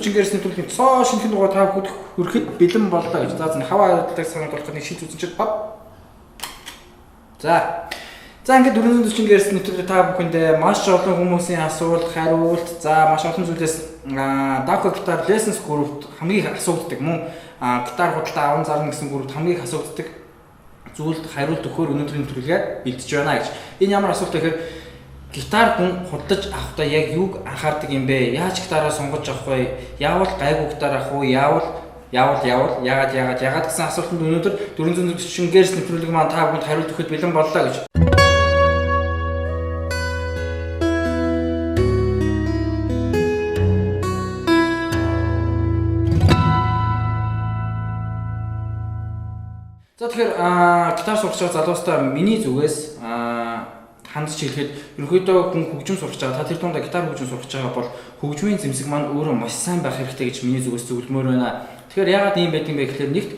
440 гэрс нэвтрүүлгийн цоо шинэхэн дугаар та бүхэнд хүрэхэд бэлэн боллоо гэж. За зэн хаваа арилдаг санаад болох нэг шийд үзэн чинь бав. За ингээд 440 гэрс нэвтрүүлэг та бүхэнд маш олон хүмүүсийн асуулт, хариулт, за маш олон зүйлээс Daco Guitar Lessons group-т хамгийн их асуудаг мөн гитар худалдаа аван зарна гэсэн group-т хамгийн их асуудаг зүйлд хариулт өгөхөөр өнөөдрийн нэвтрүүлгээ бэлдэж байна гэж. Энэ ямар асуулт вэ гэхээр гитар хүн худалдаж авахдаа яг юуг анхаардаг юм бэ? Яаж гитараа сонгож авах вэ? Яавал гайгүй гитар авах уу? Яавал яагаад гэсэн асуултанд өнөөдөр 440 гэрс нэвтрүүлэг маань та бүхэнд хариулт өгөхөд бэлэн боллоо гэж. За тэгэхээр гитар сурч байгаа залуустаа миний зүгээс хандж хэлэхэд ерөнхийдөө хүн хөгжим сурч байгаа. Та тэр тундаа гитар хөгжим сурч байгаа бол хөгжмийн зэмсэг маань өөрөө маш сайн байх хэрэгтэй гэж миний зүгээс зөвлөмөр байна. Тэгэхээр яагаад ийм байдгийг бэ гэхээр нэгт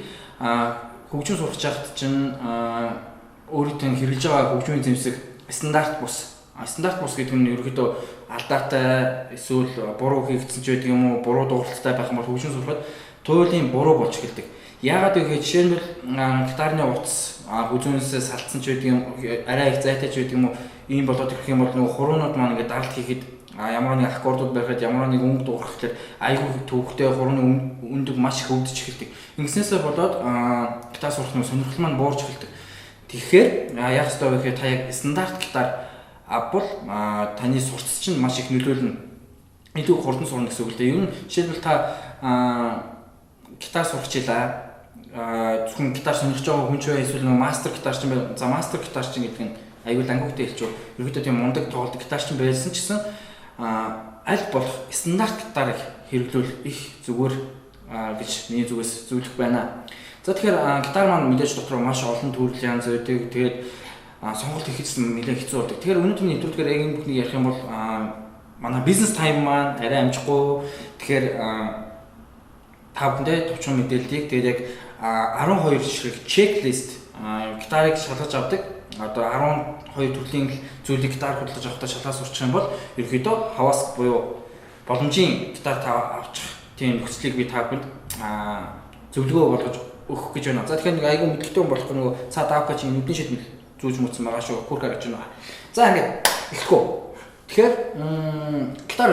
хөгжим сурч байхад чинь өөрийнхөө хэрэглэж байгаа хөгжмийн зэмсэг стандарт бус. Стандарт бус гэдэг нь ерөнхийдөө алдаатай эсвэл буруу хийгдсэн ч байдаг юм уу, буруу дууралттай байх юм бол хөгжим сурахад туйлын буруу болж эхэлдэг. Яагаад гэвэл жишээлбэл гитарны утас үзүүнээс салтсан ч байдаг юм, арай их зайтай ч байдаг юм уу, ийм болоод ирэх юм бол нөгөө хуруунууд маань ингээд даралт хийхэд ямар нэг аккордууд байхад ямар нэг өнгө дуурах гэхээр айгүй төвхтэй хурууны өндөг маш их өвдөж эхэлдэг. Ингэснээсээ болоод гитар сурах нь сонирхол маань буурч эхэлдэг. Тэгэхээр яах ёстой вэ гэхээр та яг стандарт гитар авбал таны сурц чинь маш их нөлөөлнө. Илүү хурдан сурна гэсэн үг л дээ. Ер нь жишээлбэл та гитар сурчлаа. Зөвхөн гитар сонирхож байгаа хүн ч бай эсвэл нэг мастер гитарч юм байна. За мастер гитарч гэдэг нь аюул ангуйтай хэлчихв. Ерөөдөө тийм мундаг тоглолт гитарч байсан ч гэсэн аль болох стандарт гитарыг хэрэглүүл их зүгээр гэж миний зүгээс зөвлөх байна. За тэгэхээр гитар маань мэдээж дотор маш олон төрлийн янз байдаг. Тэгээд сонголт хийхэд нэлээд хэцүү болдог. Тэгэхээр өнөөдрийн нэвтрүүлгээр яг энэ бүхнийг ярих юм бол манай бизнес тайм маань арай амжихгүй. Тэгэхээр та бүхэндээ товчхон мэдээллийг тэгээд яг 12 шиг чеклист гитарыг шалгаж авдаг. Одоо 12 төрлийн зүйлийг гитар худалдаж авахдаа шалгаж сурчих юм бол ерөөдөө хаваас буюу боломжийн гитар та авчих тийм нөхцөлийг би та бүхэнд зөвлөгөө болгож өгөх гэж байна. За тэгэхээр нэг айгүй мэдлэгтэй хүн болох нөгөө цаа Daco чинь нүдний шидмэл зүүж мөцсөн байгаа шүү. Курка гэж байна. За ингээд эхлэхгүй. Тэгэхээр гитар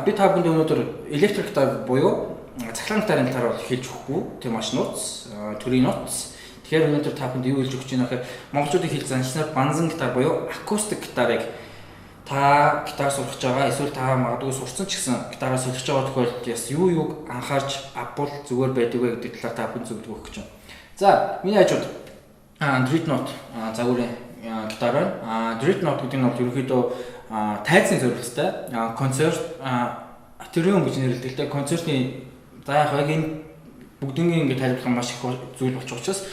би та бүхэнд өнөөдөр электрик гитар буюу цахилгаан гитарын талаар бол хэлж өгөхгүй. Тэр маш нууц, төрийн нууц. Тэгэхээр өнөөдөр та бүхэнд юу хэлж өгч байна гэхээр монголчуудын хэл заншнаар банзан гитар буюу акустик гитарыг та гитар сурах байгаа эсвэл та магадгүй сурцсан ч гэсэн гитараа солих байгаа тохиолдолд яс юуг анхаарч авбал зүгээр байдаг вэ гэдэг талаар та бүхэнд зөвлөгөө өгөх гэж байна. За, миний хажууд Dreadnought загварын гитар байна. Dreadnought гэдэг нь бол ерөнхийдөө тайзны зорилготой концерт атериум гэж нэрлэдэг. Концертын за яг энэ бүгднийг ингэ тайлбарлах маш их зүйл болчих учраас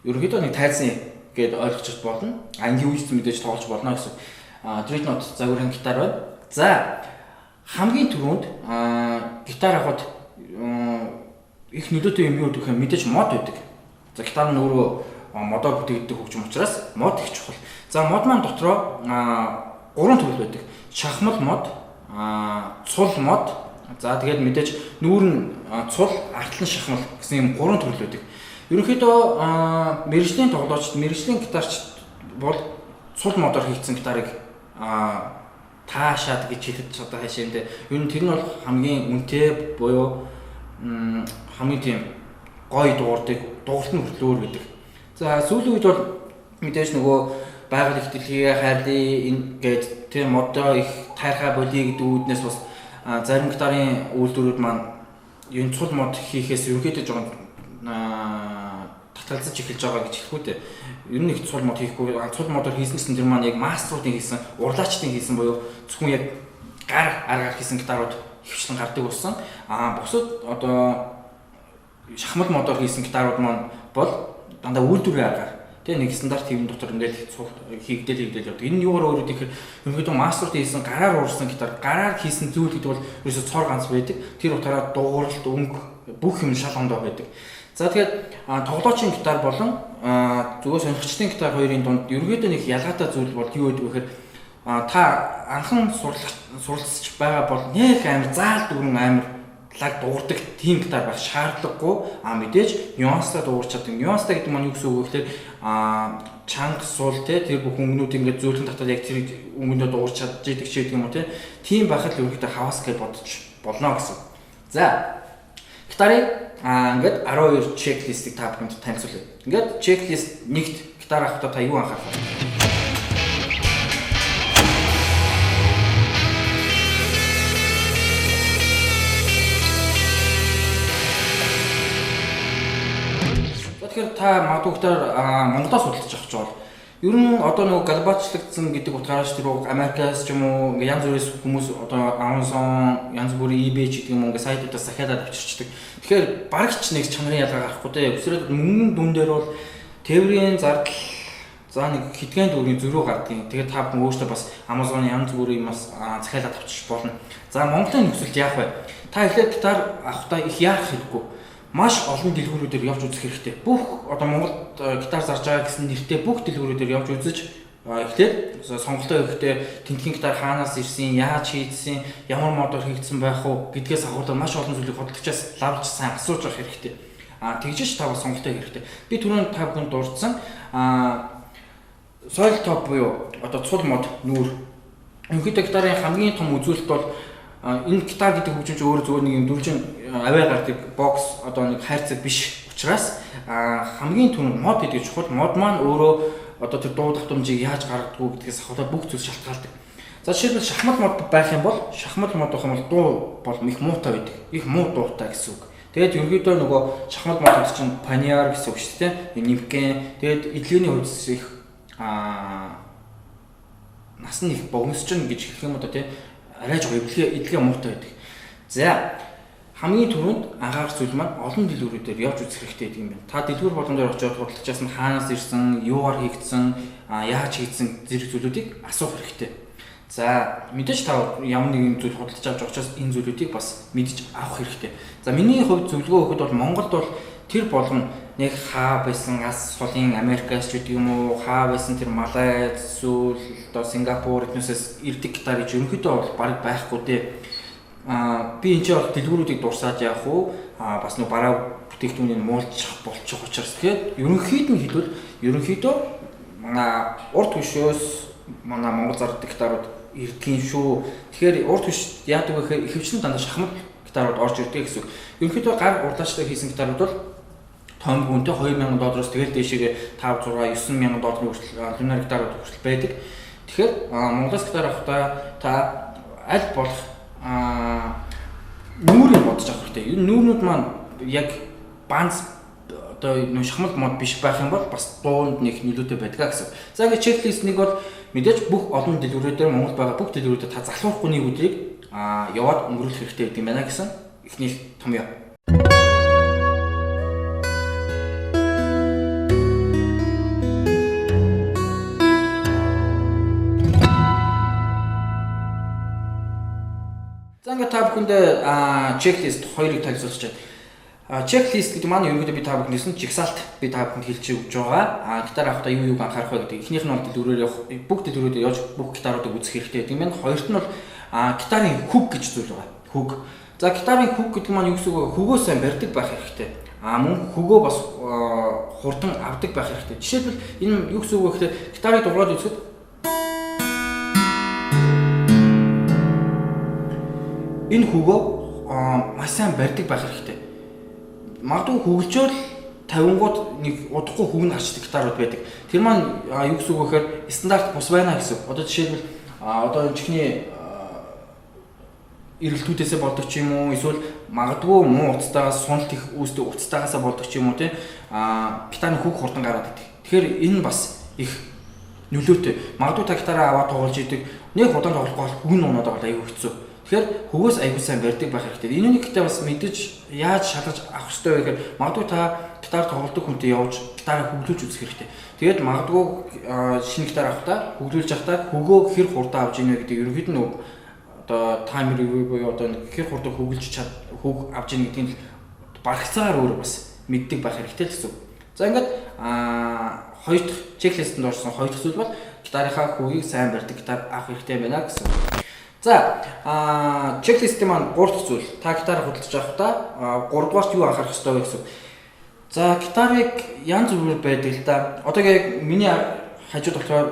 ерөнхийдөө нэг тайзны гэдээ ойлгочих болно. Анги үеч мэдээж тоглож болно гэсэн. Dreadnought загварын гитар байна. За хамгийн түрүүнд гитар авахд их нөлөөтэй юм юу гэх юм мэдээж мод байдаг. За гитар нь өөрөө модоор бүтээгддэг хөгжим учраас мод их чухал. За мод маань дотроо 3 төрөл байдаг. Шахмал мод, цул мод, за тэгээд мэдээж нүүрэн цул, артлан шахмал гэсэн юм 3 төрөл байдаг. Ерөнхийдөө мэргэжлийн тоглогчид, мэргэжлийн гитарчид бол цул модоор хийгдсэн гитарыг таашаад гэж хэлж одоо хаашаа юм дээ. Ер нь тэр нь бол хамгийн үнэтэй буюу хамгийн тийм гоё дуурдаг, дууралт нь хөтлөөр гэдэг. За сүүлийн үед бол мэдээж нөгөө байгаль их дэлхийгээ хайрлаа ингээд тэр модоо их тайрхаа болиё гэдэг үүднээс бас зарим гитарын үйлдвэрүүд маань энэ цул мод хийхээс ерөнхийдөө жоохон татгалзаж эхэлж байгаа гэж хэлэхгүй дээ. Ер нь их цул мод хийхгүй цул модоор хийсэн гэсэн тэр маань яг мастеруудын хийсэн, урлагчдын хийсэн буюу зөвхөн яг гар аргаар хийсэн гитарууд хөвчлэн гардаг болсон. Бусад одоо шахмал модоор хийсэн гитарууд маань бол дандаа үйлдвэрийн аргаар тэгээ нэг стандарт хэвэн дотор ингээд хийгдэл явдаг. Энэ нь юугаар өөрөөр хэлбэл ерөнхийдөө мастеруудын хийсэн гараар уурсан гитар, гараар хийсэн зүйл гэдэг бол ерөөсө цор ганц байдаг. Тэр утгаараа дууралт, өнгө бүх юм шал хондоо байдаг. За тэгээд тоглоочийн гитар болон зөвхөн сонирхчдын гитар хоёрын дунд ерөнхийдөө нэг ялгаатай зүйл бол юу гэдэг вэ гэхээр та анхан суралцж байгаа бол нэг амар заал дүрэн амар талааг дуурдаг тийм гитар байх шаардлагагүй. Мэдээж нюанстай дуурч чаддаг. Нюанстай гэдэг маань юу гэсэн үг вэ гэхээр чанга суул те тэр бүх өнгөнүүд ингээд зөөлхөн татаад яг тэр өнгөндөө дуурч чадчих гэдэг юм уу те. Тийм байхад л өөрөختөө хавас гэж бодож болно гэсэн. За гитарыг ингээд 12 чеклистийг та бүхэнд танилцуулъя. Ингээд чеклист нэгт гитар авахдаа та юу анхаарах вэ? Тэгэхээр та магадгүй гитар Монголоос худалдаж авч байгаа. Ер нь одоо нөгөө глобалчлагдсан гэдэг утгаараас тэр Америкаас ч юм уу ингээ янз бүрээс хүмүүс одоо Amazon, янз бүрийн eBay ч гэдэг юм уу ингээ сайтуудаас захиалаад авчирчдаг. Тэгэхээр барагч нэг чанарын ялгаа гарахгүй те. Өсрээд мөнгөн дүн дээр бол тээврийн зардал за нэг хэдхэн төгрөгийн зөрүү гардыг. Тэгээд та бүхэн өөрсдөө бас Amazon янз бүрийн юмас захиалаад авчирч болно. За Монголын нөхцөлд яах вэ? Та эхлээд гитар авахдаа их яах хэрэггүй. Маш олон дэлгүүрүүдээр явж үзэх хэрэгтэй. Бүх одоо Монголд гитар зарж байгаа гэсэн нэртэй бүх дэлгүүрүүдээр явж үзэж эхлээд сонголтоо өгөхдөө тентгийн гитар хаанаас ирсэн, яаж хийдсэн, ямар модоор хийгдсэн байх уу гэдгээс агуулсан маш олон зүйлийг хөдөлгчээс лавж сайн асууж авах хэрэгтэй. Тэгжиж та бас сонголтоо хэрэгтэй. Би түрүүн та бүхэнд дурдсан soil top буюу одоо цул мод нүүр. Өнөөдөр гитарын хамгийн том үзүүлэлт бол энэ гитар гэдэг хөгжимч өөрөө зөвхөн нэг юм дөрвөн аваа гардаг бокс одоо нэг хайрцаг биш учраас хамгийн түрүүнд мод гэдэг чухал. Мод маань өөрөө одоо тэр дуу давтамжийг яаж гаргадаггүй гэдгээс ахуулаад бүх зүйл шалтгаалдаг. За жишээлбэл шахмат мод байх юм бол шахмат мод байх юм бол дуу бол их муутай байдаг. Их муу дуутай гэсэн үг. Тэгээд ерөнхийдөө нөгөө шахмат мод гэдэг чинь паниар гэсэн үг шүү дээ. Нимкен. Тэгээд эдлэгийн хувьд их нас нь их богиносч гэж хэлэх юм одоо тийм арай жоо эдлэгээ муутай байдаг. За хамгийн түрүүнд анхаарах зүйл маань олон дэлгүүрүүдээр явж үзэх хэрэгтэй гэдэг юм байна. Та дэлгүүр болгон дээр очиод худалдагчаас нь хаанаас ирсэн, юугаар хийгдсэн, яаж хийгдсэн зэрэг зүйлүүдийг асуух хэрэгтэй. За мэдээж та ямар нэгэн зүйл худалдаж авч байгаа учраас энэ зүйлүүдийг бас мэдж авах хэрэгтэй. За миний хувьд зөвлөгөө өгөхөд бол Монголд бол тэр болгон нэг хаа байсан ас солын Америкаас ч гэдэг юм уу, хаа байсан тэр Малай, эсвэл одоо Сингапур этносээс ирдэг гитар гэж ерөнхийдөө бол бараг байхгүй дээ. Би энэ ч бол дэлгүүрүүдийг дурсаад явах уу, бас нэг бараа бүтээгдэхүүнийг муулчих болчих учраас тэгэхээр ерөнхийдөө манай урд хөшөөс манай Монгол зардаг гитарууд ирдгийн шүү. Тэгэхээр урд хөш яадаг вэ гэхээр ихэвчлэн дандаа шахмат гитарууд орж ирдэг гэсэн үг. Ерөнхийдөө гар урдаачтай хийсэн гитарууд бол том гүнтэй $2000-оос тэгэл дээшээ 5, 6, $9,000 хүртэл люнар гитарууд хүртэл байдаг. Тэгэхээр Монголоос гитар авахдаа та аль болох нүүрийг бодож авах хэрэгтэй. Энэ нүүрнүүд маань яг банц одоо нөө шахмат мод биш байх юм бол бас дуунд нэг нөлөөтэй байдаг гэсэн. За ингээд чеклист нэг бол мэдээж бүх олон дэлгүүрүүдээр Монгол байгаа бүх дэлгүүрүүдэд та залхуурахгүй нэг өдрийг яваад өнгөрүүлэх хэрэгтэй гэдэг юм байна гэсэн эхний том яа. За ингээд та бүхэндээ чеклист хоёрыг танилцуулж байна. Чеклист гэдэг маань ерөнхийдөө би та бүхнээс нь жигсаалт би та бүхэнд хэлж өгч байгаа. Гитар авахдаа юу юуг анхаарах вэ гэдэг. Эхнийх нь бол дэлгүүрээр явах, бүх дэлгүүрүүдэд явж бүх гитаруудыг үзэх хэрэгтэй гэдэг юм байна. Хоёрт нь бол гитарын хүг гэж зүйл байгаа. Хүг. За гитарын хүг гэдэг маань юу гэсэн үг вэ? Хөгөө сайн барьдаг байх хэрэгтэй. Мөн хөгөө бас хурдан авдаг байх хэрэгтэй. Жишээлбэл энэ юу гэсэн үг вэ гэхээр гитарыг дуурайд үзэхэд энэ хөгөө маш сайн барьдаг байх хэрэгтэй. Магадгүй хөгөлжөөл 50-гууд нэг удахгүй хөг нь гарчдаг гитарууд байдаг. Тэр маань юу гэсэн үг вэ гэхээр стандарт бус байна гэсэн. Одоо жишээлбэл одоо чихний эргэлтүүдээсээ болдог ч юм уу, эсвэл магадгүй муу уцтайгаас суналт их үүсдэг уцтайгаасаа болдог ч юм уу тийм гитарын хөг хурдан гараад идэг. Тэгэхээр энэ бас их нөлөөтэй. Магадгүй та гитараа аваад тоглож идэг. Нэг удаан тоглохгүй бол хөг нь унаад байгаа аюу хэцүү. Тэгэхээр хөгөөс аягүй сайн барьдаг байх хэрэгтэй. Энэ нэгтэй бас мэдээж яаж шалгаж авах ёстой вэ гэхээр магадгүй та гитар тоглодог хүнтэй явж гитараа хөгжүүлж үзэх хэрэгтэй. Тэгээд магадгүй шинэ гитар авахдаа хөгжүүлж явахдаа хөгөө хэр хурдан авч ийнэ гэдэг ерөнхийд нь одоо таймер буюу одоо хэр хурдан хөгжүүлж хөг авч ийнэ гэдгийг багцаагаар өөр бас мэддэг байх хэрэгтэй л гэсэн. За ингээд хоёр дахь чеклистэнд орсон хоёр дахь зүйл бол гитарынхаа хөгийг сайн барьдаг гитар авах хэрэгтэй байна гэсэн. За чеклистийн маань 3 дахь зүйл. Та гитарыг худалдаж авахдаа 3 дугаарт юу анхаарах ёстой вэ гэсэн. За гитарыг янз бүрээр байдаг л да. Одоо яг миний хажууд болохоор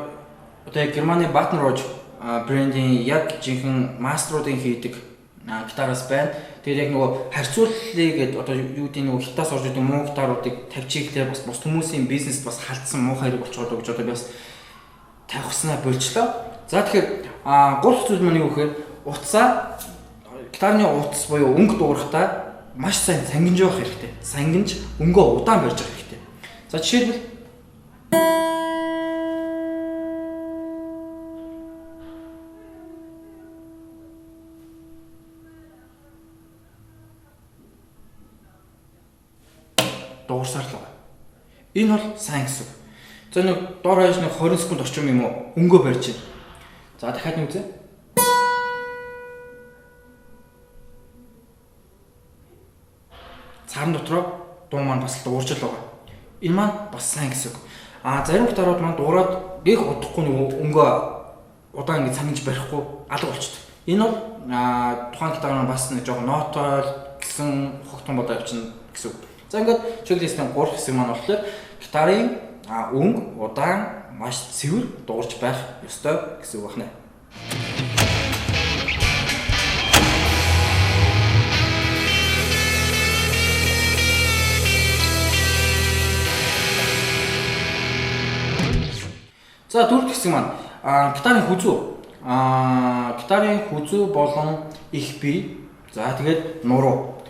одоо яг Германы Baton Rouge брендийн яг жинхэнэ мастеруудын хийдэг гитараас байна. Тэгээд яг нөгөө харьцууллыг гэдэг одоо юу гэдэг нөгөө хятаас орж идэг муу гитаруудыг тавьчихлаа бас бус хүмүүсийн бизнест бас халдсан муу хайрыг болчиход гэж одоо би бас тавихснаа болчлоо. За тэгэхээр 3 дахь зүйл маань юу гэхээр утсаа гитарны утас буюу өнгө дуурахтаа маш сайн сангинж явах хэрэгтэй. Сангинж өнгөө удаан барьж явах хэрэгтэй. За жишээлбэл дуурсаар л байгаа. Энэ бол сайн гэсэн. За нэг доор хаяж нэг 20 секунд орчим юм уу өнгөө барьж байна. За дахиад нэг үзье. Цаан дотроо дуу маань бас дуурч л байгаа. Энэ маань бас сайн гэсэн. Зарим гитарууд маань дуурайд их удахгүй нэг өнгөө удаан ингэ цамж барихгүй алга болчихдог. Энэ бол тухайн гитар маань бас нэг жоохон ноотол гэсэн хогтон бодоо явчихна гэсэн. За ингээд чеклистийн 3 хэсэг маань болохоор гитарын өнгө удаан маш цэвэр дуурч байх ёстой гэсэн үг байна. За дөрөв хэсэг маань гитарын хүзүү. Гитарын хүзүү болон их бие. За тэгээд нуруу.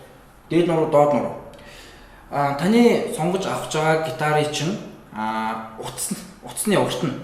Дээд нуруу, доод нуруу. Таны сонгож авах байгаа гитарын чинь утасны урт нь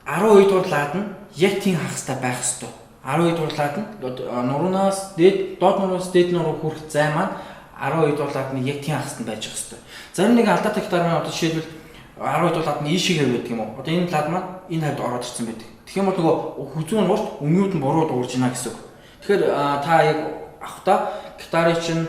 12 дурлаад нь яг тийм хагастай байх ёстой. 12 дурлаад нь нуруунаас доод нуруунаас дээд нуруу хүрэх зай маань 12 дурлаад нь яг тийм хагастай байж байгаа ёстой. Зарим нэг алдаатай гитар маань одоо жишээлбэл 12 дурлаад нь ийшээгээ байдаг юм уу? Одоо энэ талд маань энэ хавьд ороод ирсэн байдаг. Тэгэх юм бол нөгөө хүзүү нь урт өмнөд нь буруу дуурж байна гэсэн үг. Тэгэхээр та яг авахдаа гитарын чинь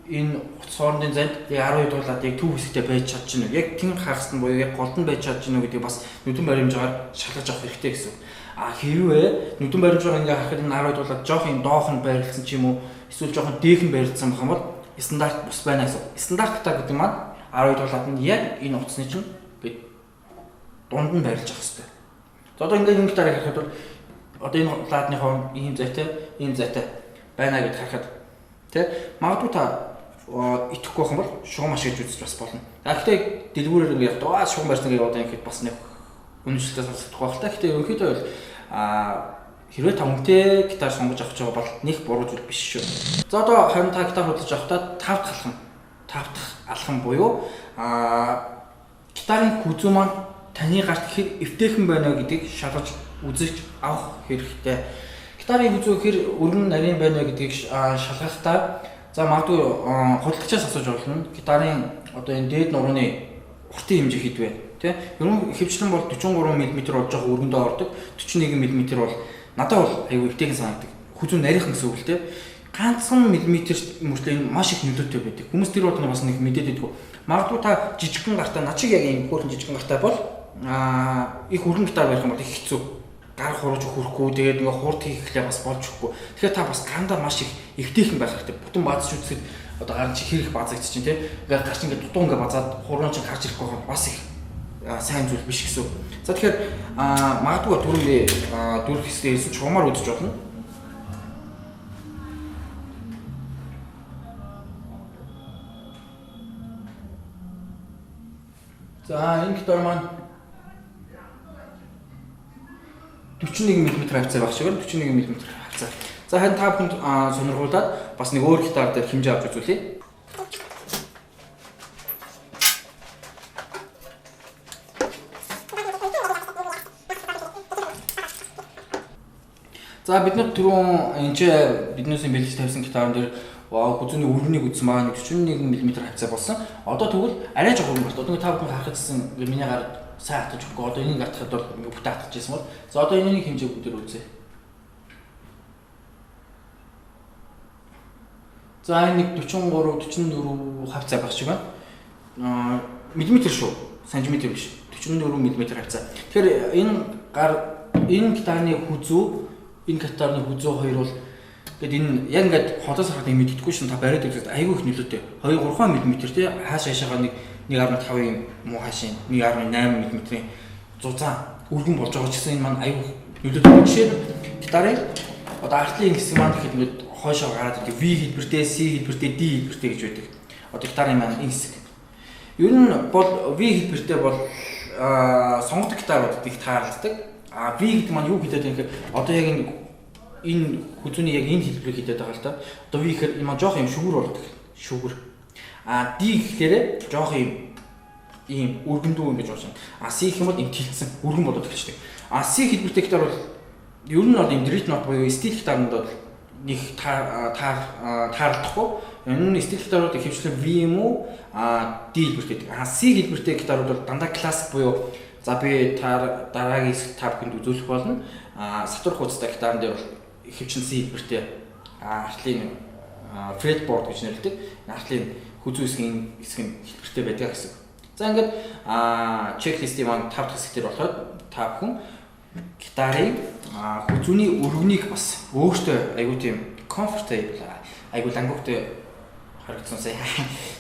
энэ утас хоорондын зайд яг 12 дурлаад яг төв хэсэгтээ байж чадж гинэ. Яг тэн хагас нь буюу яг голд нь байж чадж гинэ гэдэг бас нүдэн баримжаагаар шалгаж авах хэрэгтэй гэсэн. Хэрвээ нүдэн баримжаагаар ингээ харахад энэ 12 дурлаад жоох юм доох нь байрлалсан ч юм уу эсвэл жоох нь дээхэн байрлалсан байх юм бол стандарт бус байна гэсэн. Стандарт гитар гэдэг маань 12 дурлаад нь яг энэ утасны чинь дунд нь байрлаж авах хэрэгтэй. За одоо ингээ энэ гитарыг харахад бол одоо энэ ладны хооронд ийм зайтай байна гэж харахад магадгүй та итгэхгүй байх юм бол шугам ашиглаж үзэж бас болно. Гэхдээ дэлгүүрээр ингэ явахдаа шугам барьсан гэдэг одоо ингэж бас нэг үнэлэлтээ сонсох байх л та. Гэхдээ ерөнхийдөө бол хэрвээ та үнэтэй гитар сонгож авч байгаа бол нэг буруу зүйл биш шүү. За одоо харин та гитар худалдаж авахдаа 5 дахь алхам буюу гитарын хүзүү маань таны гарт гэхээр эвтэйхэн байна гэдгийг шалгаж үзэж авах хэрэгтэй. Гитарын хүзүү гэхээр өргөн нарийн байна гэдгийг шалгахдаа за магадгүй худалдагчаас асууж болно. Гитарын одоо энэ дээд нурууны уртын хэмжээ хэд вэ? Тэ? Ерөн хөвчлэн бол 43 мм болж байгаа өргөндөө ордог. 41 мм бол надад бол айгүй эвтэйхэн санагддаг. Хүзүү нарийнхан гэсэн үг л тэ. Ганцхан миллиметр мөртлөө маш их нөлөөтэй байдаг. Хүмүүс тэр бол бас нэг мэдээд идэггүй. Магадгүй та жижигхэн гартаа над шиг яг ийм хөөрхөн жижигхэн гартаа бол их өргөн гитар барих юм бол их хэцүү. Гар хурж өгөхгүй тэгээд ингээ хурд хийхлээр бас болж өгөхгүй. Тэгэхээр та бас гандаа маш их эвтэйхэн байх хэрэгтэй. Бүтэн баазч үзэхэд одоо гарын чи хэрэг баазагч чинь тий. Ингээ гарч ингээ дутуу ингээ базаад хуруунд чинь гарч ирэхгүй байх бас их сайн зүйл биш гэсэн. За тэгэхээр магадгүй дөрөв хэсгээр хэлсэн чугамар үзэж болно. За энэ гитар маань 41 мм хавцаа байх шиг байна. 41 мм хавцаа. За харин та бүхэнд сонирхуулаад бас нэг өөр гитар дээр хэмжээ авч үзүүлье. За бид нар түрүүн энэ биднээс бэлдэж тавьсан гитарын дээр хүзүүний өргөнийг үзсэн байгаа 41 мм хавцаа болсон. Одоо тэгвэл арай жоох өргөн болт. Одоо та бүхэн харах гэсэн миний гараад сайн хатаж өгөхгүй. Одоо энийг гатахад бол бүтэ хатаж байсан бол. За одоо энэний хэмжээг бүгдээр үзье. За энэ 43 хавцаа байх шиг байна. Миллиметр шүү. Сантиметр биш. 44 мм хавцаа. Тэгэхээр энэ гар энэ гитарны хүзүү хоёр бол тэгээд энэ яг ингээд хотоос харахад юм мэддэхгүй шин та бариад үзээд айгүй их нөлөөтэй 2-3 мм тий хаашаага 1.5 юм муу хаашийн 1.8 мм зузаан өргөн болж байгаа ч гэсэн энэ маань айгүй нөлөөтэй. Жишээ нь гитарын одоо артлын хэсэг маань гэхэд ингээд хойшоо гараад идэг V хэлбэртэй, C хэлбэртэй, D хэлбэртэй гэж байдаг. Одоо гитарын маань энэ хэсэг. Ер нь бол V хэлбэртэй бол сонгодог гитарууд их тааралддаг. V гэдэг маань юу гэдэг вэ гэхээр одоо яг энэ хүзүүний яг энэ хэлбэрийг хийдэг байгаа л да. Одоо V гэхээр энэ маань жоох юм шүгүр болдог. Шүгүр. D гэхээр жоох ийм өргөндүү ингэж уушаа. C гэх юм бол ийм тэлцсэн өргөн болоод эхэлдэг. C хэлбэртэй гитар бол ер нь бол ийм дрит нот буюу стил гитарууд бол нэг таарлахгүй. Энэ стил гитарууд ихэвчлэн V юм уу D хэлбэртэй. C хэлбэртэй гитарууд бол дандаа классик буюу за би дараагийн табкэнд үзүүлэх болно. Сатур хуудастай гитарын дээр бол ихэвчлэн C хэлбэртэй артлын fretboard гэж нэрлэдэг. Артлын хүзүү хэсгийн хэлбэртэй байдаг гэсэн. За ингээд чеклистийн маань 5 дахь хэсгээр болохоор та бүхэн гитарын хүзүүний өргөнийг бас өөртөө айгуу тийм comfortable айгуу лангуухтай харагдсан сая.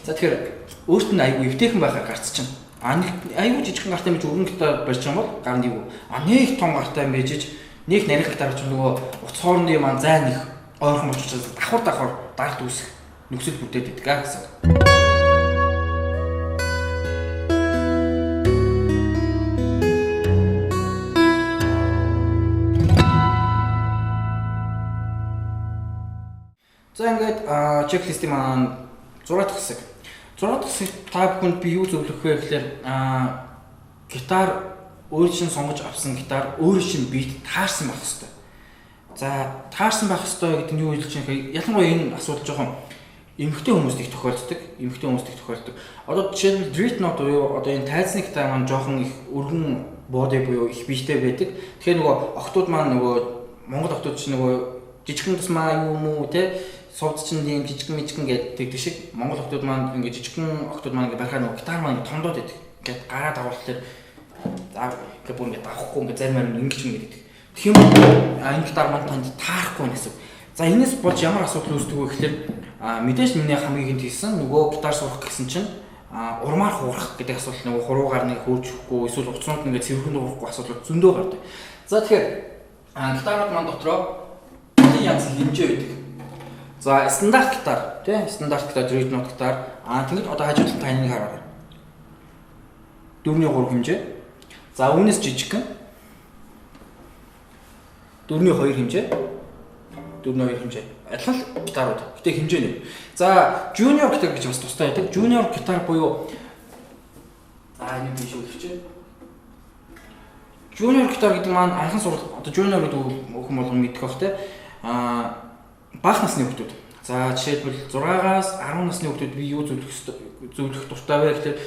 За тэгэхээр өөрт нь айгуу эвтэйхэн байхаар гарцчихна. Айгуу жижигхэн гартай мэж өргөн гитар барьж байгаа бол гар нэг нэг том гартай мэж нэг нарийн гитар ч нөгөө уц хоорондын маань зай нэг ойрхон болж учраас давхар дард үүсэх нөхцөл бүрдээд идэг гэсэн. За ингээд чеклистийн маань 6 дахь хэсэг. 6 дахь хэсэг та бүхэнд би юу зөвлөх вэ гэхээр гитар өөр чинь сонгож авсан гитар өөр чинь бит таарсан байх хэрэгтэй. За таарсан байх хэрэгтэй гэдэг нь юу хэлж байгаа юм бэ? Ялангуяа энэ асуудал жоохон эмэгтэй хүмүүст их тохиолддог. Одоо жишээлбэл дрит нот буюу одоо энэ тайзны гитар маань жоохон их өргөн боди буюу их биттэй байдаг. Тэгэхээр нөгөө охтууд маань нөгөө Монгол охтууд чинь нөгөө жижигхэн тусмаа юу мүү те сувд чинь ийм жижигэн гэдэг шиг Монгол охтууд маань ингээд жижигхэн охтууд маань ингээд барихаар нөгөө гитар маань тондоод идэг. Ингээд гараа дагуулхлаар за ингээд бүр ингээд давахгүй ингээд зарим ингэж ингэдэг. Тэгэх юм бол энэ гитар маань танд таарахгүй гэсэн. За энэс болж ямар асуудал үүсдэг вэ гэхээр мэдээж миний хамгийн ихэнд хэлсэн нөгөө гитар сурах гэсэн чинь урмаар хуурах гэдэг асуудал нөгөө хуруугаар нэг хөөжөхгүй эсвэл уцнууд ингээд цэвэрхэн дуурахгүй асуудал зөндөө гардаг. За тэгэхээр гитарууд маань дотроо янз хэмжээ байдаг. За стандарт гитар тий стандарт гитар дрит нот гитар тэгээд одоо хажуудлын тайныг хараарай. 4-3 хэмжээ. За үүнээс жижигхэн 4-2 хэмжээ. 4-2 хэмжээ. Адилхан гитарууд. Гэтэ хэмжээ нэг. За junior гитар гэж бас тустай байдаг. Junior гитар буюу энэ биш үлчээ. Junior гитар гэдэг маань анхан сургууль одоо junior гэдэг хүн болгон мэдэх бах те. Бага насны хүмүүс. За жишээлбэл 6-аас 10 насны хүмүүс би юу зөвлөх дуртай вэ гэхээр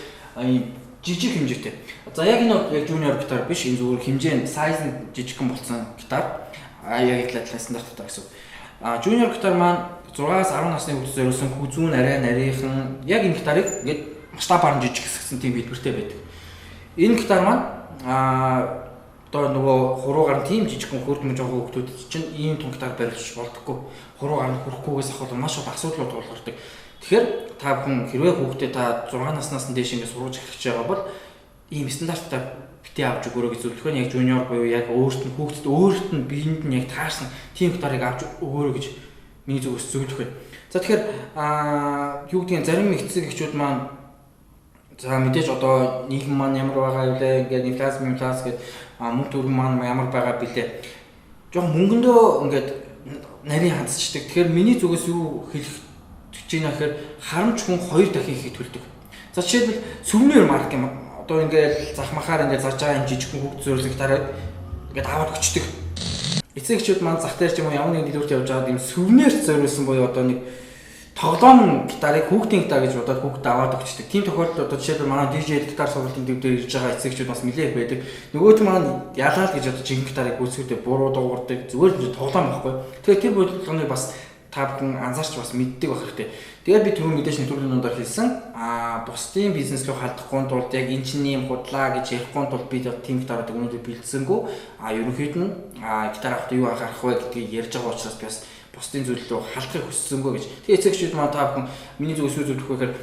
жижиг хэмжээтэй. За яг энэ яг junior гитар биш энэ зүгээр хэмжээ нь size нь жижигхэн болсон гитар. Яг адилхан стандарт гитар гэсэн. Junior гитар маань 6-аас 10 насны хүмүүс зориулсан хүзүүн арай нарийнхан яг энэ гитарыг ингээд масштабаар жижиг хэсгсэн тийм хэлбэртэй байдаг. Энэ гитар маань одоо нөгөө хуруугаар нь тийм жижигхэн хөрдмөж байгаа хүмүүс чинь ийм том гитар барьж болдоггүй. Хуруугаар нь хүрэхгүйгээс ахвал маш их асуудлууд тулгардаг. Тэгэхээр та бүхэн хэрвээ хүүхдээ та 6 наснаас нь дээш ингэ сургаж эхлэж байгаа бол ийм стандарттай битээ авч өгөөрэй гэж зөвлөх нь яг junior буюу яг өөрт нь хүүхдэд өөрт нь биед нь яг таарсан тийм гитарыг авч өгөөрэй гэж миний зүгээс зөвлөх байна. За тэгэхээр юу гэдгийг зарим эцэг эхчүүд маань за мэдээж одоо нийгэм маань ямар байгаа вэ ингээд инфляци гэдэг мөнгө төгрөг маань ямар байгаа бэлээ. Жог мөнгөндөө ингээд нарийн хандсчдаг. Тэгэхээр миний зүгээс юу хэлэх гэж байна гэхээр харамч хүн 2 дахин их төлдөг. За жишээлбэл сүвнэр марк юм. Одоо ингээд захмахаар ингээд зарж байгаа юм жижигхэн хүүхд зөрлөг тараад ингээд аваад өчтдөг. Эцэгчүүд маань зах дээр ч юм уу ямар нэгэн дэлгүүрт явж байгаад юм сүвнэрт зориулсан буюу одоо нэг тоглоом гитарыг хүүхдийн гитар гэж бодоод хүүхдэд аваад өгчдөг. Тийм тохиолдолд одоо жишээлбэл манай DJ гитар сургалтын төв дээр ирж байгаа эцэгчүүд бас нэлээд байдаг. Нөгөөт маань ялаад гэж одоо жинхэнэ гитарыг гүйцэтгэхдээ буруу дуугардаг. Зүгээр л тоглоом байхгүй. Тэгэхээр тэр бодлогыг бас та бүхэн анзаарч бас мэддэг байх хэрэгтэй. Тэгээд би түрүү мэдээж нэвтрүүлгийн дундаар хэлсэн бусдын бизнес рүү халдахгүй тулд яг энэ чинь юм худлаа гэж ярихгүй тулд би тийм гитарыг өнөөдөр бэлдсэнгүй ерөнхийд нь гитар авах юу анхаарах вэ гэдгийг ярьж байгаа учраас би бас бусдын зүйл рүү халдахыг хүссэнгүй гэж. Тэгээд эцэгчүүд маань та бүхэн миний зүгээс үзүүлэх гэхээр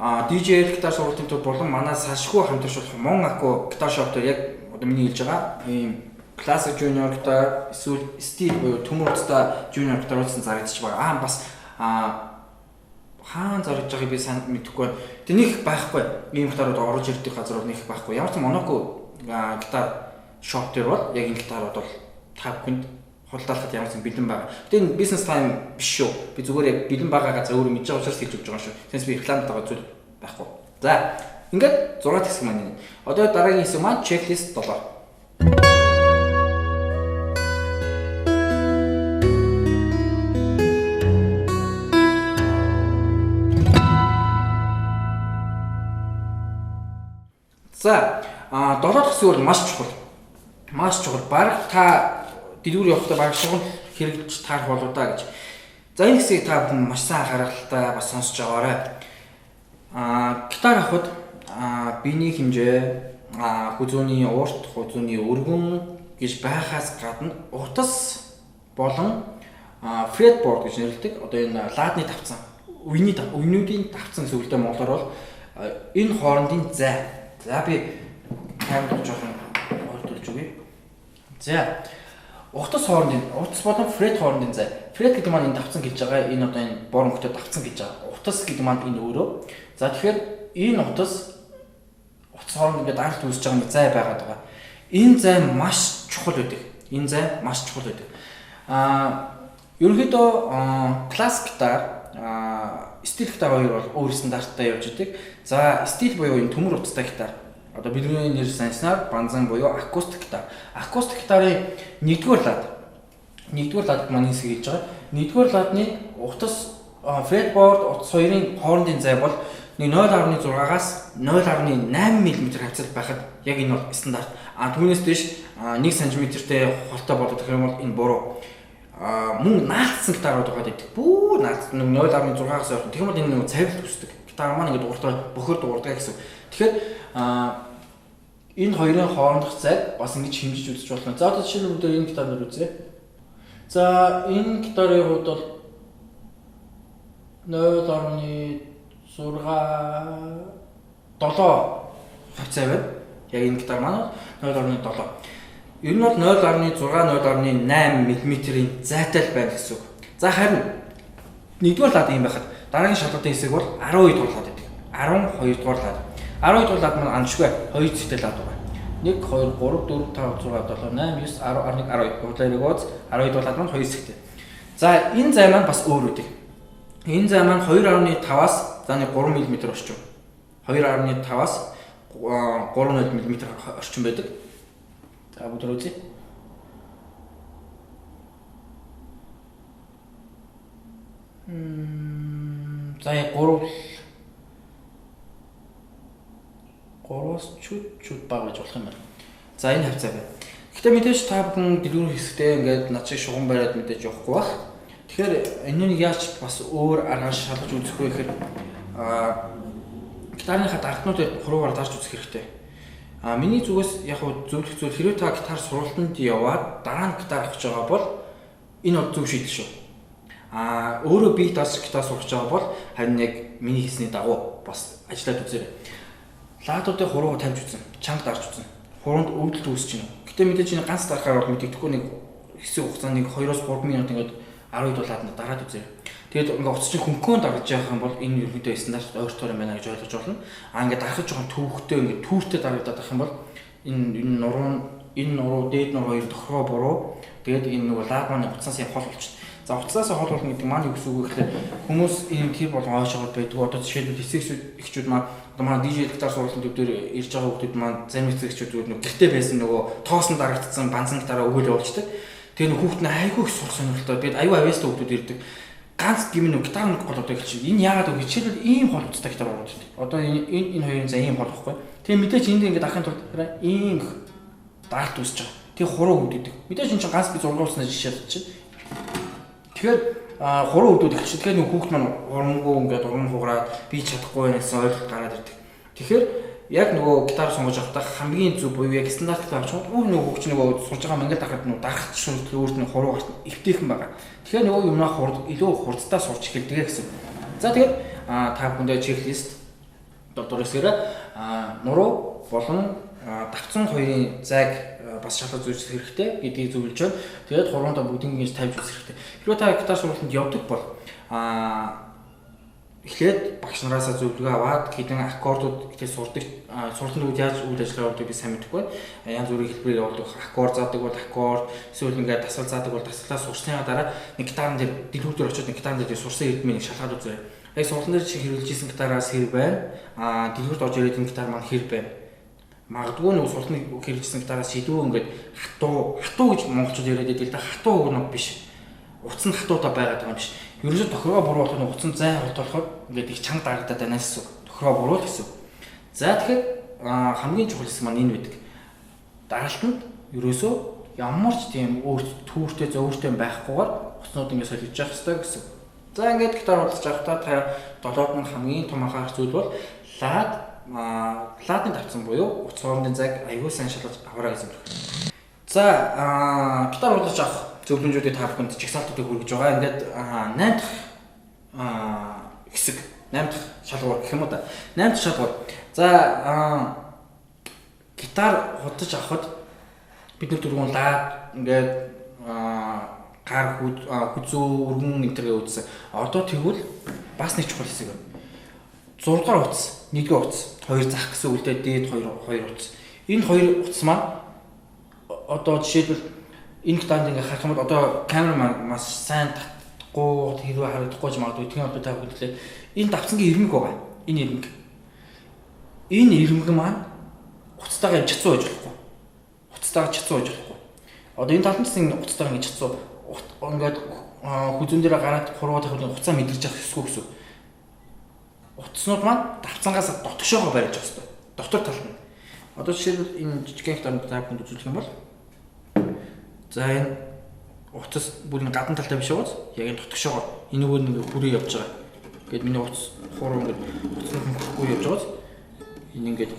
DJ гитар сургалтын төв болон манай салшгүй хамтарч Мон Аку гитар шоп дээр яг одоо миний хэлж байгаа ийм классик junior гитар эсвэл стил буюу төмөр утастай junior гитар уулсан зарагдчих байгаа. Бас хаан зарагдж байгааг би санд мэдэхгүй. Тэ нэг байхгүй. Ийм гитарууд орж ирдэг газрууд нэг байхгүй. Ямар ч Монако гитар шоп дээр бол яг энэ гитарууд бол та бүхэнд худалдаалахад ямар ч бэлэн байгаа. Гэтэ энэ бизнес тайм биш шүү. Би зүгээр яг бэлэн байгаа газар өөрөө мэдж байгаа учраас хэлж өгч байгаа шүү. Тэгээс би рекламад байгаа зүйл байхгүй. За, ингээд 6 хэсэг маань. Одоо дараагийн хэсэг маань checklist 7. За, 7 дахь хэсэг бол маш чухал. Маш чухал. Бараг та дэлгүүр явахдаа бараг шугал хэрэгж таарах болоо да гэж. За, энэ хэсгийг та бүхэн маш сайн анхааралтай бас сонсож байгаарай. Гитар авахд биений хэмжээ, хүзүүний урт, хүзүүний өргөн гэж байхаас гадна утас болон fretboard гэж нэрлэдэг. Одоо энэ ладны тавцан, үеийн тавцан зөвлөдөө монголоор бол энэ хоорондын зай. За би камерыг жоохон ордуулж өгье. За утас болон фрет хоорондын зай. Фрет гэдэг маань энэ давцсан гэж байгаа. Энэ одоо энэ бор өнгөтэй давцсан гэж байгаа. Утас гэдэг маань энэ өөрөө. За тэгэхээр энэ утас хооронд ингээд анх үүсэж байгаа нэг зай байгаад байгаа. Энэ зай маш чухал байдаг. Энэ зай маш чухал байдаг. Ерөнхийдөө классик гитар, стил гитар хоёр бол өөр стандарттай явж идэг. За стил буюу энэ төмөр утастай гитар. Одоо бидний нэр санснаар банзан буюу акустик гитар. Акустик гитарын нэгдүгээр лад маань хэсэг хэлж байгаа. Нэгдүгээр ладны утас fretboard утас хоёрын хоорондын зай бол 0.6-аас 0.8 мм хавцалт байхад яг энэ бол стандарт. Түүнээс дэш 1 см-тэй холтой болоод гэх юм бол энэ буруу. Мөн наацсан гитарууд байгаа гэдэг. Бүү наац 0.6-аас ойрхон. Тэгэх юм бол энэ цавилт үүсдэг. Гитар маань ингээд бөхөр дуурдаг гэсэн. Тэгэхээр энэ хоёрын хоорондох зайг бас ингэж хэмжиж үзэж болно. За одоо жишээлбэл энэ гитарыг үзье. За энэ гитарын хувьд бол 0.7 хавцаа байна. Яг энэ гитар маань 0.7. Ер нь бол 0.6 0.8 мм-ийн зайтай л байна гэсэн үг. За харин нэгдүгээр лад юм байхад дараагийн шалгалтын хэсэг бол 12 дугаар лад гэдэг. 12 дугаар лад. 12 дугаар лад маань анчгүй 2 зэтэй лад байгаа. 1 2 3 4 5 6 7 8 9 10 11 12 гурлаарыг ууз 12 дугаар лад маань 2 зэтэй. За энэ зай маань бас өөр үүдэг. Энэ зай маань 2.5-аас зааны 3 мм орчим. 2.5-аас 3.0 мм орчим байдаг. За бүгд үзье. За 3-аас чуть бага гэж болох юм байна. За энэ хавцаа байна. Гэхдээ мэдээж та бүхэн дэлгүүр хэсэгтээ ингээд над шиг шугам бариад мэдээж явахгүй бах. Тэгэхээр энэ нь яаж бас өөр аргаар шалгаж үзэх вэ гэхээр гитарныхаа даргтнуудыг хуруугаар дарж үзэх хэрэгтэй. Миний зүгээс яг зөвлөх зүйл хэрвээ та гитар сургалтанд яваад дараа нь гитар авч байгаа бол энэ бол зөв шийдэл шүү. Өөрөө би даас гитар сурч байгаа бол харин яг миний хийсний дагуу бас ажиллаад үзээрэй. Лаадуудыг хуруугаар тавьж үзэн, чанга дарж үзэн. Хуруунд өвдөлт үүсэж байна. Гэтэ мэдээж энэ ганц дарахаар бол мэдэгдэхгүй нэг хэсэг хугацаанд 2-3 минут ингээд 12 дулаад дараад үзээрэй. Тэгээд ингээд уцчин хөнгөн дарж явах юм бол энэ ерөнхийдөө стандарт ойртоор юм байна гэж ойлгож болно. Ингээд дарахад жоохон төвхтэй ингээд түүртэй дарагдаад байх юм бол энэ нуруу дээд нуруу хоёр тохироо буруу. Тэгээд энэ нөгөө лад маань уцаас юм хол болчихно. За уцаас хол болно гэдэг маань юу гэсэн үг вэ гэхээр хүмүүс энэ тэр болгон ойшоогод байдаг. Одоо жишээлбэл эхчүүд маань одоо манай DJ гитар сургалтын төв дээр ирж байгаа хүмүүс маань зарим эхчүүд зүгээр нөгөө гэртээ байсан нөгөө тоосон дарагдсан банзан гитараа өгөөл явуулчихдаг. Тэгээ нөгөө хүүхд нь айгүй их сурах сонирхолтой. Тэгээд аюу авьяастай хүүхдүүд ирдэг. Ганц гимн нэг гитар нэг голоод хэлчих. Энэ яагаад вэ? Жишээлбэл ийм хол утастай гитар ураад байдаг. Одоо энэ хоёрын зай ийм хол байхгүй. Тэгээ мэдээж энд ингээд ахын тулд ийм даралт үүсэж байгаа. Тэгээ хуруу үүддэг. Мэдээж энэ чинь ганц би зургуулсан жишээ чинь. Тэгэхээр хуруу өвдөд ихч. Тэгэхээр нэг хүүхд маань урамгүй ингээд урам хугараад би чадахгүй байх гэсэн ойлголт гараад ирдэг. Тэгэхээр яг нөгөө гитар сонгож явахдаа хамгийн зөв буюу яг стандарттай авч нөгөө хөгч нөгөө сурж байгаа мангал дахад нөгөө дарах шүлтэл өөрт нь хуруу гарт эвтэйхэн байгаа. Тэгэхээр нөгөө юмнаа илүү хурдтай сурч эхэлдэг гэсэн. За тэгээд та бүхэндээ чеклист дурсгаараа нуруу болон давцсан хоёрын зайг бас шалгаж үзэх хэрэгтэй гэдгийг зөвлөж байна. Тэгээд хуруундаа бүгдийг ингэж тавьж үзэх хэрэгтэй. Хэрвээ та гитар сургалтанд явдаг бол эхлээд багш нараасаа зөвлөгөө аваад хэдэн аккордууд ихтэй сурдаг. Суртанд үед яаж үйл ажиллагаа явуулдаг би сайн мэдэхгүй. Янз бүрийн хэлбэрээр явуулдаг. Аккорд заадаг бол аккорд, эсвэл ингээд дасгал заадаг бол дасгалаа сурсныхаа дараа нэг гитарын дээр дэлгүүр дээр очиод нэг гитарын дээр сурсан ритмийг шалгаад үзээрэй. Яг суртан дээр чи хэрэглэж исэн гитараас хэр байна? Дэлгүүрт орж ирээд энэ гитар маань хэр байна? Магадгүй нэг суртан хэрэгжсэн гитараас илүү ингээд хатуу гэж монголчууд яриад байдаг л да. Хатуу үг биш. Утас нь хатуудаа байгаад байгаа юм биш. Ерөөсө тохироо буруулах нь утас нь зай хурд болохоор ингээд их чанга дарагдаад байна гэсэн. Тохироо буруул гэсэн. За тэгэхээр хамгийн чухал хэсэг маань энэ байдаг. Дараалтанд ерөөсөө ямар ч тийм түүртэй зөөвөртэй байхгүйгээр утаснууд ингээд солиулж явах хэрэгтэй гэсэн. За ингээд гитар удаж явахдаа та долоод нь хамгийн том анхаарах зүйл бол ладны тавцсан буюу утас хоорондын зайг аюул сайн шалгаж аваарай гэсэн үг. За гитар удаж авах зөвлөмжүүдийг та бүхэнд чагсаалтуудыг хүргэж байгаа. Ингээд 8 дахь хэсэг 8 дахь шалгуур гэх юм уу да. 8 дахь шалгуур. За гитар худаж авахд бид нар түрүүн лад ингээд гар хүзүү өргөн нэгтргээ үзсэн. Одоо тэгвэл бас нэг чухал хэсэг байна. 6 дугаар утас, 1 дугаар утас, 2 зах гэсэн үгтэй дээд 2 утас. Энэ 2 утас маань одоо жишээлбэл энэ гитард ингээ харах юм бол одоо камера маань маш сайн татахгүй хэрвээ харагдахгүй ч магадгүй тийм одоо та бүхэнд энэ давцангийн ирмэг байгаа. Энэ ирмэг маань утастайгаа чацуу байж болохгүй. Утастайгаа чацуу байж болохгүй. Одоо энэ талд нь утастайгаа ингээ чацуу ингээд хүзүүн дээр гараад хуруугаад тавих хуцаа мэдэрч явах хэсгүү гэсэн. Утаснууд маань давцангаас дотгошоогоо барьж явах хэрэгтэй. Дотор талд нь. Одоо жишээлбэл энэ жижигхэн гитард та бүхэнд үзүүлэх юм бол за энэ утас бүр нэг гадна талтай биш ууз яг энэ дотгошоогоо энэ нөгөө нэг хүрээ явж байгаа. Ингээд миний утас хуруу ингээд утасны хөрөхгүй явж байгааз энэ ингээд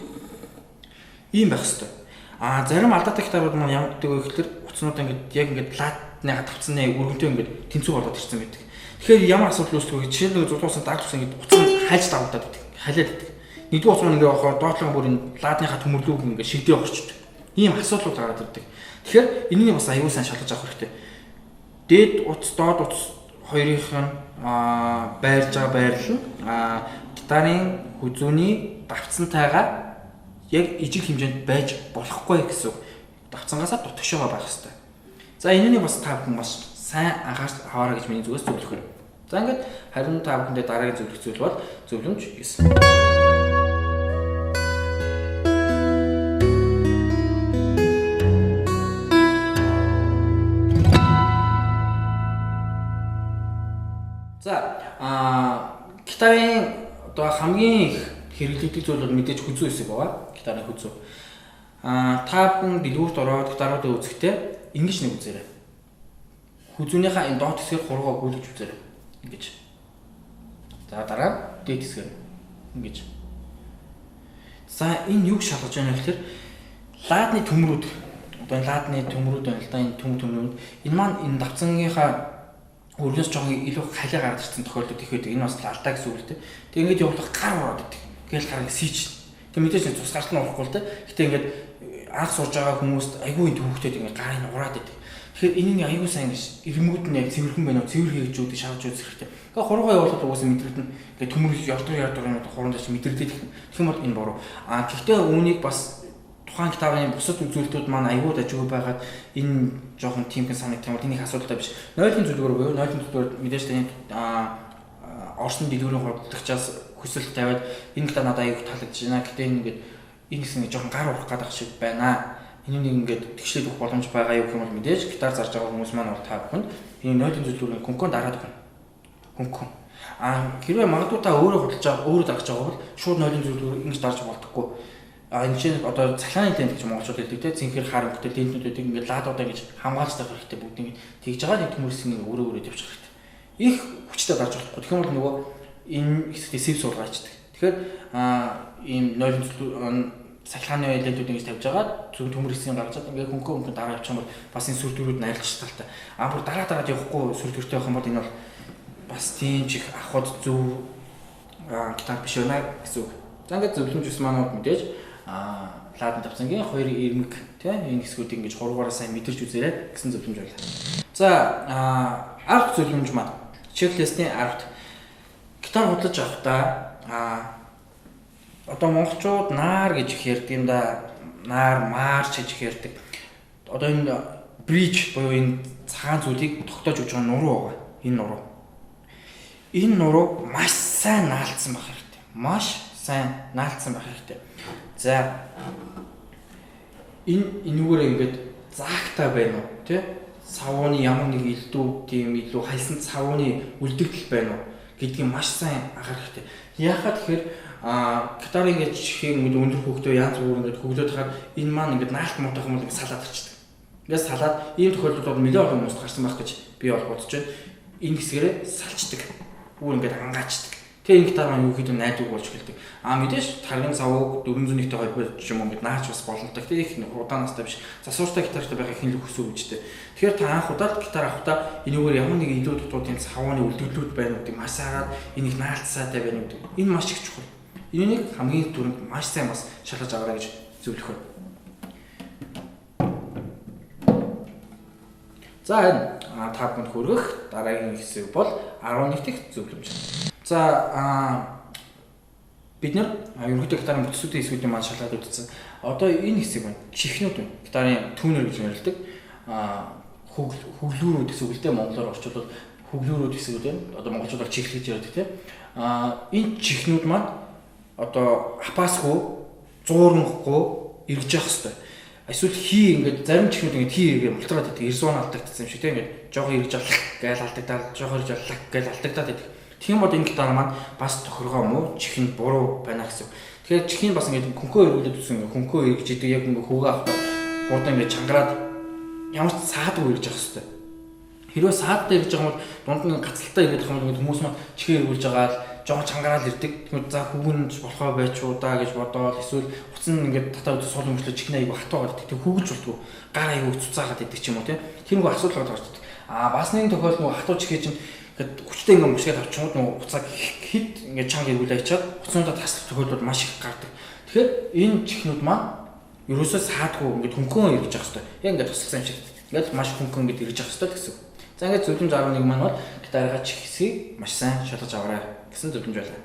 ийм байх хэрэгтэй. Зарим алдаатай гитарууд маань ямар гэдэг вэ гэхээр утаснууд ингээд яг ингээд латны тавцсны өргөнтэй ингээд тэнцүү болоод ирсэн байдаг. Тэгэхээр ямар асуудал үүсдэг вэ? Жишээ нь зулуусан дагтсан ингээд утас нь хальж давтаад байдаг. Халиад байдаг. Нэгдүгээр утас маань ингээд явахаар доотлон бүр энэ латныхаа төмөрлөг ингээд шигдээ орчдөг. Ийм асуудлууд гараад ирдэг. Тэгэхээр энэнийг бас аюул сайн шалгаж авах хэрэгтэй. Дээд утас, доод утас хоёрынх нь байрж байгаа байрлал нь гитарын хүзүүний давцсантайгаа яг ижил хэмжээнд байж болохгүй гэсэн үг. Давцангаасаа дотгошоогоо байх хэрэгтэй. За энэнийг бас та бүхэн маш сайн анхаарч аваарай гэж миний зүгээс зөвлөх юм. За ингээд харин та бүхэндээ дараагийн зөвлөх зүйл бол зөвлөмж 9. За гитарын одоо хамгийн их хэрэглэгдэх зүйл бол мэдээж хүзүү хэсэг байгаа. Гитарын хүзүү. Та бүхэн дэлгүүрт ороод гитаруудаа үзэхдээ ингэж нэг үзээрэй. Хүзүүнийхээ энэ доод хэсгээр хуруугаа гүйлгэж үзээрэй. Ингэж. За дараа дээд хэсгээр ингэж. За энэ юг шалгаж байна гэхээр ладны төмрүүд. Одоо энэ ладны төмрүүд байна л да, энэ төмрүүд. Энэ маань энэ давцангийнхаа өргөнөөс жоохон илүү халиа гараад ирсэн тохиолдол их байдаг. Энэ бас алдаа гэсэн үг л дээ. Тэг ингээд явуулах гар ороод идэг. Гээл гарыг сийч. Тэг мэдээж цус гарт нь орохгүй л дээ. Гэтэ ингээд анх сурж байгаа хүмүүст айгүй энэ төвхтэй ингээд гарыг ураад идэг. Тэгэхээр энэний айгүй сайн гэж ирмүүд нь яг цэвэрхэн байна уу? Цэвэр хийгчүүдийг шалгаж үзэх хэрэгтэй. Ингээ хуруугаа явуулахад угаасаа мэдрэгдэн ингээд төмөрөг ярдгаар юм хуруунд ч мэдрэгдээд их. Тэгэх юм бол энэ буруу. Гэхдээ үүнийг бас тухайн гитарын бусад үзүүлэлтүүд маань аюул ажиггүй байгаад энэ жоохон тиймхэн санагдах юм бол энийг асуудалтай биш. Нойлын зөвлөгөөр буюу нойлын зөвлөгөөр мэдээж таны орсон дэлгүүрийн хурдлагчаас хүсэл тавиад энэ гитар надад аюул таалагдж байна. Гэтэ энэ ингээд энэ хэсэг жоохон гар урах гадах шиг байна. Энийг ингээд тэгшлээд өгөх боломж байгаа юу гэх юм бол мэдээж гитар зарж байгаа хүмүүс маань бол та бүхэнд энэ нойлын зөвлөгөөрийн конкон дараад өгнө. Конкон. Хэрвээ магадгүй та өөрөө худалдаж байгаа өөрөө зарж байгаа бол шууд нойлын зөвлөгөөр ингэж дарж болдоггүй. Энэ чинь одоо цахилгааны тент гэж монголчууд хэлдэг те цэнхэр харамгтай тентнүүдийг ингээд ладуудаа гэж хамгаалж тавих хэрэгтэй бүгдийг тэгж байгаа нэг төмөрс нэг өөрөө явчих хэрэгтэй. их хүчтэй дарж болохгүй. Тэгэх юм бол нөгөө энэ хэсэгтээ сэв суулгаачдаг. Тэгэхээр ийм нойлон салхааны байлуудыг ингэж тавьж байгаа зөв төмөрсгийн гаргаж чад ингээ хөнгөн дараа явчих юм бол бас энэ сүр дөрүүд найрч талтай. Бүр дараа явахгүй сүр дөртэй байх юм бол энэ бол бас тийм ч их ахад зөв гитар биш байна гэсэн үг. За ингээд зөвлөмж ус манууд мэдээж лаадан тавцангийн хоёр ирмэг тийм энэ хэсгүүдийг ингэж хуруугаараа сайн мэдэрч үзээрэй гэсэн зөвлөмж байлаа. За арт зөвлөмж маань чеклистийн арт гитар худалдаж авахдаа одоо монголчууд наар гэж их ярьдаг юм да. Наар марч гэж их ярьдаг. Одоо энэ бриж буюу энэ цагаан зүйлийг тогтоож өгч байгаа нуруу байгаа. Энэ нуруу. Энэ нуруу маш сайн наалдсан байх хэрэгтэй. Маш сайн наалдсан байх хэрэгтэй. За энүүгээрээ ингээд заагтай байна уу тий? Савууны ямар нэг илүү тийм илүү хайсан савууны үлдэгдэл байна уу гэдгийг маш сайн анхаарах хэрэгтэй. Яагаад тэгэхээр гитар ингэж хийн өндөр хөвгтөө янз бүр ингэж хөвгдөд хахад энэ маань ингэж наалт муутах юм бол салаад ирчихдэг. Ингээд салаад ийм тохиолдлууд миллион олон хүмүүст гарсан байх гэж би бол бодож байна. Энэ хэсгээрээ салчдаг. Бүр ингэж ангаачдаг. Тэгээ энэ гитар маань юу гэдэг найдвар болж эхэлдэг. Мэдээж таргын савууг 401-тэй холбож юм уу гэж наач бас боломжтой. Тэгээ их удаанастай биш. Засвартай гитартай байх их л хүсүү үжтэй. Тэгэхээр та анх удаад гитар авахдаа энэгээр ямар нэг илүү дутуудын савууны үлдэгдлүүд байна гэдэг маш сайгаад энэ их наалцсаатай байна гэдэг. Энэ маш их чухал. Энийг хамгийн түрүүнд маш сайн бас шалгаж аваарай гэж зөвлөх байна. За энэ 5 минут хүргэх дараагийн хэсэг бол 11 дахь зөвлөмж. За бид нар ерөнхийдөө гитарын бүтцүүдийн хэсгүүдийн маань шалгаад үзсэн. Одоо энэ хэсэг байна. Чихнүүд байна. Гитарын түүнэр гэж нэрлэдэг. Хөглүүрүүд гэсэн үг л дээ монголоор орчуулбал хөглүүрүүд гэсэн үг дээ. Одоо монголчууд чих гэж ярьдаг тийм. Энэ чихнүүд маань одоо хапаасгүй, зуурмахгүй эргэж явах хэрэгтэй. Эсвэл хий ингээд зарим чихнүүд ингээд хий эргээ мултраад байдаг, эрзуун алдагдсан юм шиг тийм ингээд жоохон эргэж авлах гээл алдагдаад, жоохон эргэж авлах гээл алдагдаад байдаг. Тийм бол энэ гитар маань бас тохиргоо муу, чихэнд буруу байна гэсэн. Тэгэхээр чихийг бас ингээд хөнхөө эргүүлээд үсэн, хөнхөө эргэж идэг яг ингээд хөвгөө авах хурдан ингээд чангараад ямар ч саадгүй эргэж авах хэрэгтэй. Хэрвээ саадтай эргэж байгаа бол дунд нь гацалтай эргэж байгаа бол хүмүүс маань чихээ эргүүлж байгаа л жоохон чангараад ирдэг. Тэгэхээр за хүүгэнж болохоо байж уу даа гэж бодоод эсвэл уцан ингээд татаа үдэ сул өмчлөө чихнээ аяг хатуугаад идэх. Тэг хүүгэж болтгоо гар аяг цуцаагаад идэх ч юм уу тийм нэг асуудал гардаг. Бас нэг тохиол нөгөө хатуу чихээ чинь ингээд хүчтэй ингээд мөшгээд авчихмууд нөгөө уцааг хэд ингээд чанга эргүүлээ ячаад уцнуудаа таслах тохиолдол маш их гардаг. Тэгэхээр энэ чихнүүд маань ерөөсөө саадгүй ингээд хөнгөн эргэж авах хэрэгтэй. Яг ингээд тусалсан юм шиг. Ингээд маш хөнгөн ингээд эргэж авах хэрэгтэй гэсэн. За ингээд зөвлөмж 11 маань бол гитарыгаа чих хэсгийг маш сайн шалгаж аваарай гэсэн зөвлөмж байлаа.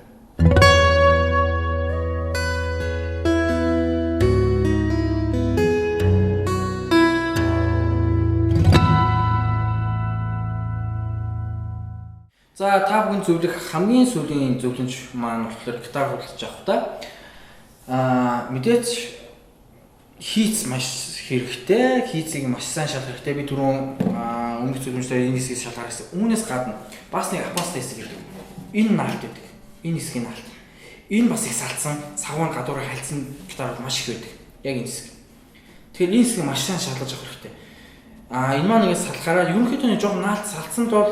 За та бүхэн зөвлөх хамгийн сүүлийн зөвлөмж маань болохоор гитар худалдаж авахдаа мэдээж хийц маш хэрэгтэй, хийцийг маш сайн шалгах хэрэгтэй. Би түрүүн өмнөх зөвлөмжтэй энэ хэсгийг шалгах гэсэн. Үүнээс гадна бас нэг апастай хэсэг ирдэг. Энэ наалт гэдэг. Энэ хэсгийн наалт. Энэ бас их салцсан, савуун гадуураа хальцсан гитар маш их байдаг. Яг энэ хэсэг. Тэгэхээр энэ хэсгийг маш сайн шалгаж авах хэрэгтэй. Энэ маань ингээд салхаараа ерөнхийдөө нэг жоохон наалт салцсанд бол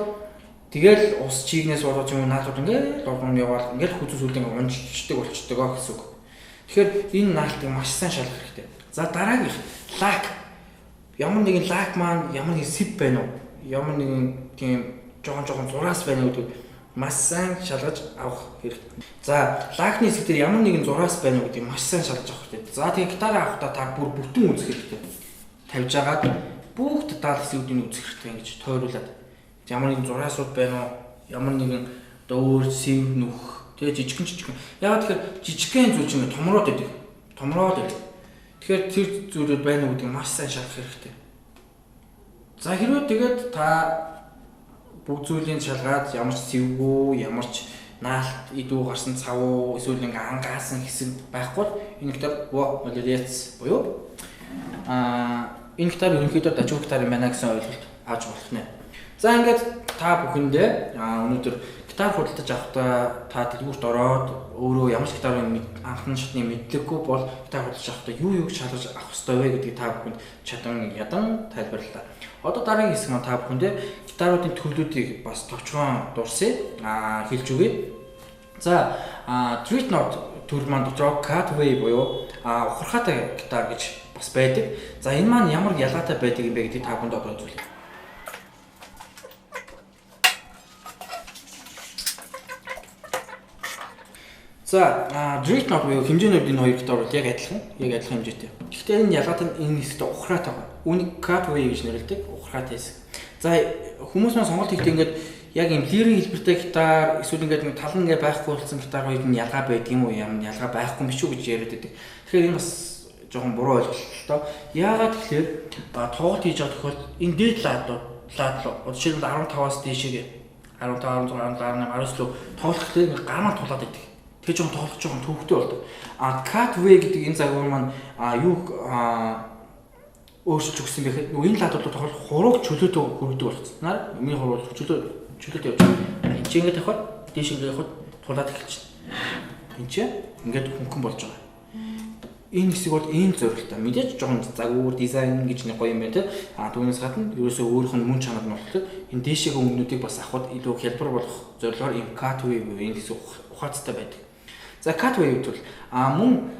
тэгэл ус чигнээс болоод юм наалтууд ингээд дургуун яваад ингээд хүзүүс үлдэн унжчихдаг болчдөг гэсэн үг. Тэгэхээр энэ наалтыг маш сайн шалгах хэрэгтэй. За дараагийнх лак. Ямар нэгэн лак маань ямар нэг сэв байна уу? Ямар нэгэн тийм жоохон зураас байна уу гэдэг маш сайн шалгаж авах хэрэгтэй. За лакны хэсэг дээр ямар нэгэн зураас байна уу гэдгийг маш сайн шалгаж авах хэрэгтэй. За тэгээ гитараа авахдаа та бүр бүтэн үзэх хэрэгтэй. Тавьж агаад бүх деталь хэсгүүдийг үзэх хэрэгтэй ингэж тойруулаад. Ямар нэгэн зураасууд байна уу? Ямар нэгэн дөөр, сэв, нүх, тэгээ жижигхэн. Яагаад тэгэхээр жижигхэн зүйл чинь томроод байдаг. Тэгэхээр тэр зүйлүүд байна уу гэдгийг маш сайн шалгах хэрэгтэй. За хэрвээ тэгээд та бүх зүйлийг шалгаад ямар ч сэвгүй, ямар ч наалт идүү гарсан цав уу, эсвэл ингээ ангаасан хэсэг байхгүй бол энэ гитар молодец буюу энэ гитар ерөнхийдөө дажгүй гитар юм байна гэсэн ойлголт авч болох нэ. За ингээд та бүхэндээ өнөөдөр гитар худалдаж авахдаа та дэлгүүрт ороод өөрөө ямар ч гитарын анхны шатны мэдлэггүй бол гитар худалдаж авахдаа юу юуг шалгаж авах ёстой вэ гэдгийг та бүхэнд ядан тайлбарлалаа. Одоо дараагийн хэсэг маань та бүхэндээ гитаруудын төрлүүдийг бас товчхон дурсая хэлж өгье. За Dreadnought төр маань дотроо Cutaway буюу ухархаатай гитар гэж бас байдаг. За энэ маань ямар ялгаатай байдаг юм бэ гэдгийг та бүхэнд одоо үзүүлье. За Dreadnought буюу хэмжээний хувьд энэ хоёр гитар бол яг адилхан хэмжээтэй. Гэхдээ энэ ялгаатай нь энэ хэсэгт ухраатай байна. Үүнийг Cutaway гэж нэрлэдэг, ухраатай хэсэг. За хүмүүс маань сонголт хийхдээ ингээд яг юм лирийн хэлбэртэй гитар эсвэл ингээд нэг тал ингээ байхгүй болсон гитар хоёрын ялгаа байдаг юм уу, ямар ялгаа байхгүй юм шүү гэж яриад байдаг. Тэгэхээр энэ бас жоохон буруу ойлголт л доо. Яагаад тэгэхээр тоглолт хийж байгаа тохиолдолд энэ дээд лаадлуу жишээлбэл 15-аас дээшээ 15, 16, 18, 19 лөө тоглохлээр гармаа тулаад байдаг. Тэгээ жоохон төвхтэй болдог. Cutaway гэдэг энэ загвар маань юу өөрчилж өгсөн бэ гэхэд энэ лаадлууд тоглох хурууг чөлөөтэй хүргэдэг болчихсон. Миний хуруу чөлөөтэй явж байгаа. Энд чинь ингээд явахад дээш ингээд явахад тулаад эхэлчихнэ. Энд чинь ингээд хөнгөн болж байгаа. Энэ хэсэг бол ийм зорилттой. Мэдээж жоохон загвар дизайн гэж нэг гоё юм байна те. Түүнээс гадна ерөөсөө өөрийнх нь мөн чанар нь болохоор энэ дээшээ өнгөнүүдийг бас авахд илүү хялбар болох зорилгоор ийм Cutaway буюу энэ хэсэг ухаацтай байдаг. За Cutaway бол мөн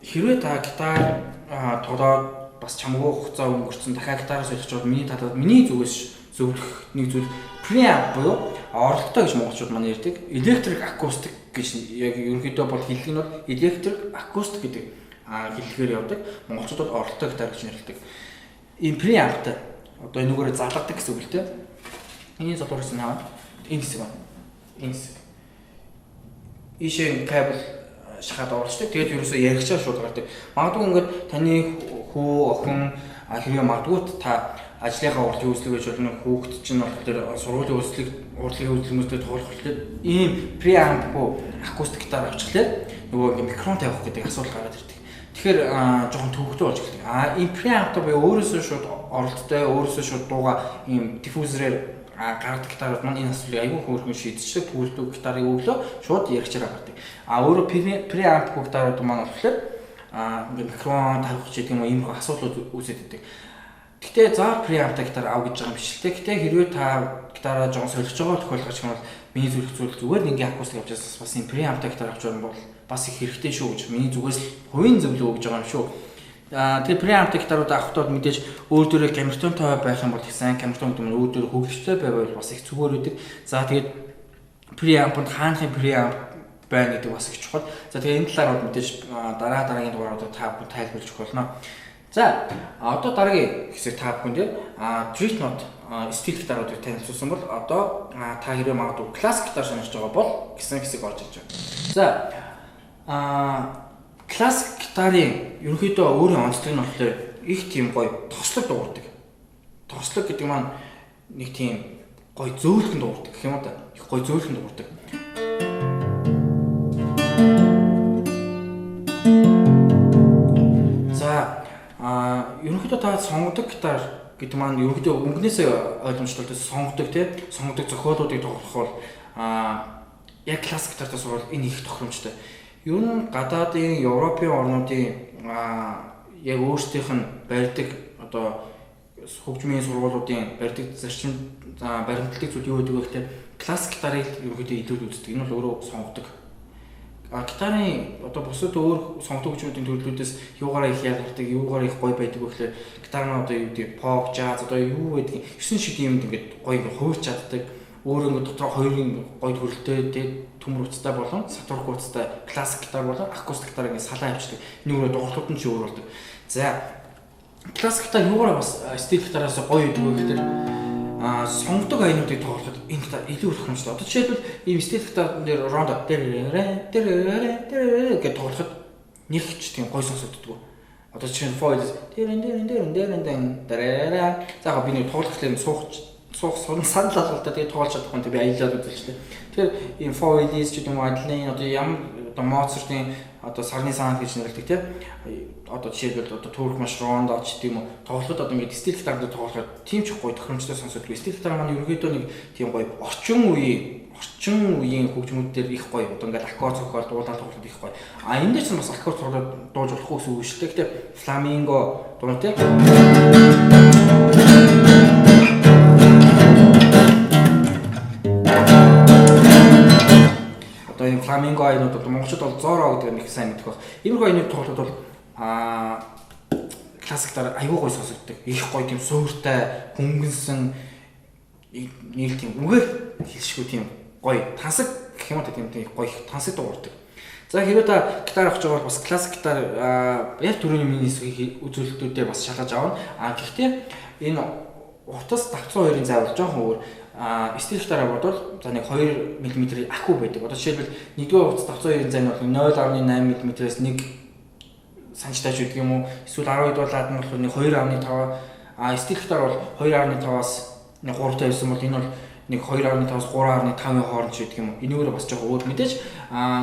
хэрвээ та гитар тоглоод бас чамгүй хугацаа өнгөрцөн дахиад гитараас солихчод миний зүгээс зөвлөх нэг зүйл preamp буюу оролттой гэж монголчууд маань ярьдаг. Electric acoustic гэж яг ерөнхийдөө бол хэллэг нь бол electric acoustic гэдэг хэллэгээр явдаг. Монголчууд бол оролттой гитар гэж нэрлэдэг. Энэ preampтай одоо энүүгээр залгадаг гэсэн үг л дээ. Энэ залгуурс нь энэ хэсэг байна. Энэ хэсэг. Ишээ кабел шахаад оруулдаг. Тэгээд ерөөсөө яригчаа шууд гардаг. Магадгүй ингээд таны хүү охин хэрвээ магадгүй та ажлынхаа урлагийн үйлчлэг гэж болно. Хүүхэд чинь болохоор сургуулийн урлагийн үйлчлэгүүдэд тоглох хэрэгтэй. Ийм preamp буу acoustic гитар авчихлаа. Нөгөө микрофон тавих гэдэг асуудал гараад ирдэг. Тэгэхээр жоохон төвөгтэй болж эхэлдэг. Ийм preamp буюу өөрөөсөө шууд оролттой, өөрөөсөө шууд дууга ийм диффузерээр гаргадаг гитарууд маань энэ асуудлыг аягүй хөөрхөн шийдчихдэг. Түүлдэг гитарыг өглөө шууд яригчаар гаргадаг. Өөрөө preamp гитарууд маань болохоор ингээд микрофон тавих гэдэг юм уу ийм асуудлууд үүсэж идэг. Гэхдээ за preampтай гитар ав гэж байгаа юм биш л те. Гэхдээ хэрвээ та гитараа жоон солих байгаа тохиолдол ч юм бол миний зүрх зүйл зүгээр нэг акустик авч ясаас бас энэ preampтай гитар авч байгаа бол бас их хэрэгтэй шүү гэж миний зүгээс хувийн зөвлөгөө өгж байгаа юм шүү. Тэгээ preampтай гитарууд авахдаа мэдээж өөр дөрөө камертонтой байх юм бол их сайн камертон гэдэг нь өөр дөрөө хөгжөлтэй байвал бас их зүгээр үүдэг. За тэгээд preamp-д хаанхын preamp байна гэдэг бас их чухал. За тэгээ энэ талаар бол мэдээж дараагийн дугааруудад та бүхэн тайлбарлаж өгөх болно. За одоо дараагийн хэсэг та бүхэнд Dreadnought стил гитаруудыг танилцуулсан бол одоо та хэрэг магадгүй классик гитар сонирхож байгаа бол гэсэн хэсэг орж ирж байна. За классик гитарын ерөнхийдөө өөрийн онцлог нь болохоор их тийм гоё тослог дуурдаг. Тослог гэдэг маань нэг тийм гоё зөөлхөн дуурдаг гэх юм уу та. Их гоё зөөлхөн дуурдаг. За ерөнхийдөө та сонгодог гитар гэдэг маань ерөнхийдөө өнгнөөсөө ойлгомжтой сонгодог тийм сонгодог зохиолуудыг тоглох бол яг классик гитартаас бол энэ их тохиромжтой. Ер нь гадаадын Европын орнуудын яг өөрсдийнх нь барьдаг одоо хөгжмийн сургуулиудын барьдаг зарчим баримтлагдаг зүйл юу гэдэг вэ гэхээр классик гитарыг ерөнхийдөө илүү үздэг. Энэ бол өөрөө сонгодог. Гитарын одоо бусад өөр сонгодог хөгжмүүдийн төрлүүдээс юугаараа их ялгардаг, юугаараа их гоё байдаг вэ гэхээр гитар нь одоо юу гэдэг pop, jazz одоо юу гэдэг 9 шидийн юмд ингээд гоё хувирч чаддаг. Өөрөө дотор хоёрын гоё төрөлтэй төмөр утастай болон сатурк утастай классик гитар болон акустик гитар ингэ салаа авчдаг. Нүрээ дууралтууд нь ч өөр болдог. За классик гитар юугаараа бас стил гитараас гоё гэдэг вэ гэхээр сонгодог аянуудыг тоглоход энэ гитар илүү тохиромжтой. Одоо жишээлбэл ийм стил гитар дээр рондо гэж тоглоход нэг ч тийм гоё сонсогддог. Одоо жишээ нь foil за би нэг тоглох юм суух санал алгалтай тэгээд тоолж чадах юм би аялаад үзэлчтэй. Тэгэхээр ийм foil-ис ч гэдэг юм адлын одоо ямар одоо Моцартын одоо сарны саанд гэж нэрлэдэг тийм одоо жишээлбэл одоо Турк машронд ч гэдэг юм уу тоглоход одоо ингэ стил гитар дээр тоглоход тийм ч гоё тохиромжтой сонсогддог. Стил гитар маань ерөөдөө нэг тийм гоё орчин үеийн орчин үеийн хөгжмүүд дээр их гоё. Одоо ингээд аккорд зохиол дуулаад тоглоод их гоё. Энэ дээр ч бас аккорд тоглоод дуулж болохгүй гэсэн үг шүү дээ. Гэтэ фламинго дуулаа тий. Одоо энэ фламинго айнууд одоо монголчууд бол зоро гэдэг нэг сайн мэддэг баг. Иймэрхүү айнууд тоглоод бол классиктаар аюу гоё сонсогддог. Их гоё тийм сууртай, хөнгөнсөн нэг тийм үгээр хэлшгүй тийм гоё тансаг гэх юм уу тийм гоё тансаг дуурдаг. За хэрвээ та гитар авч байгаа бол бас классик гитар яг түрүүний миний үзүүлэлтүүдээр бас шалгаж авна. Гэхдээ энэ утас давцсан хоёрын зай бол жоохон өөр. Стил гитараа бодвол за нэг 2 мм аку байдаг. Одоо жишээлбэл нэгдүгээр утас давцсан хоёрын зай нь бол 0.8 мм-ээс 1 санчтайч гэдэг юм уу? Эсвэл 12 дуулаад нь болохоор нэг 2.5. Стил гитар бол 2.5-аас 3 тавьсан бол энэ бол нэг 2.5-аас 3.5-ын хооронд ч гэдэг юм уу. Энэгээр бас жоохон өөр. Мэдээж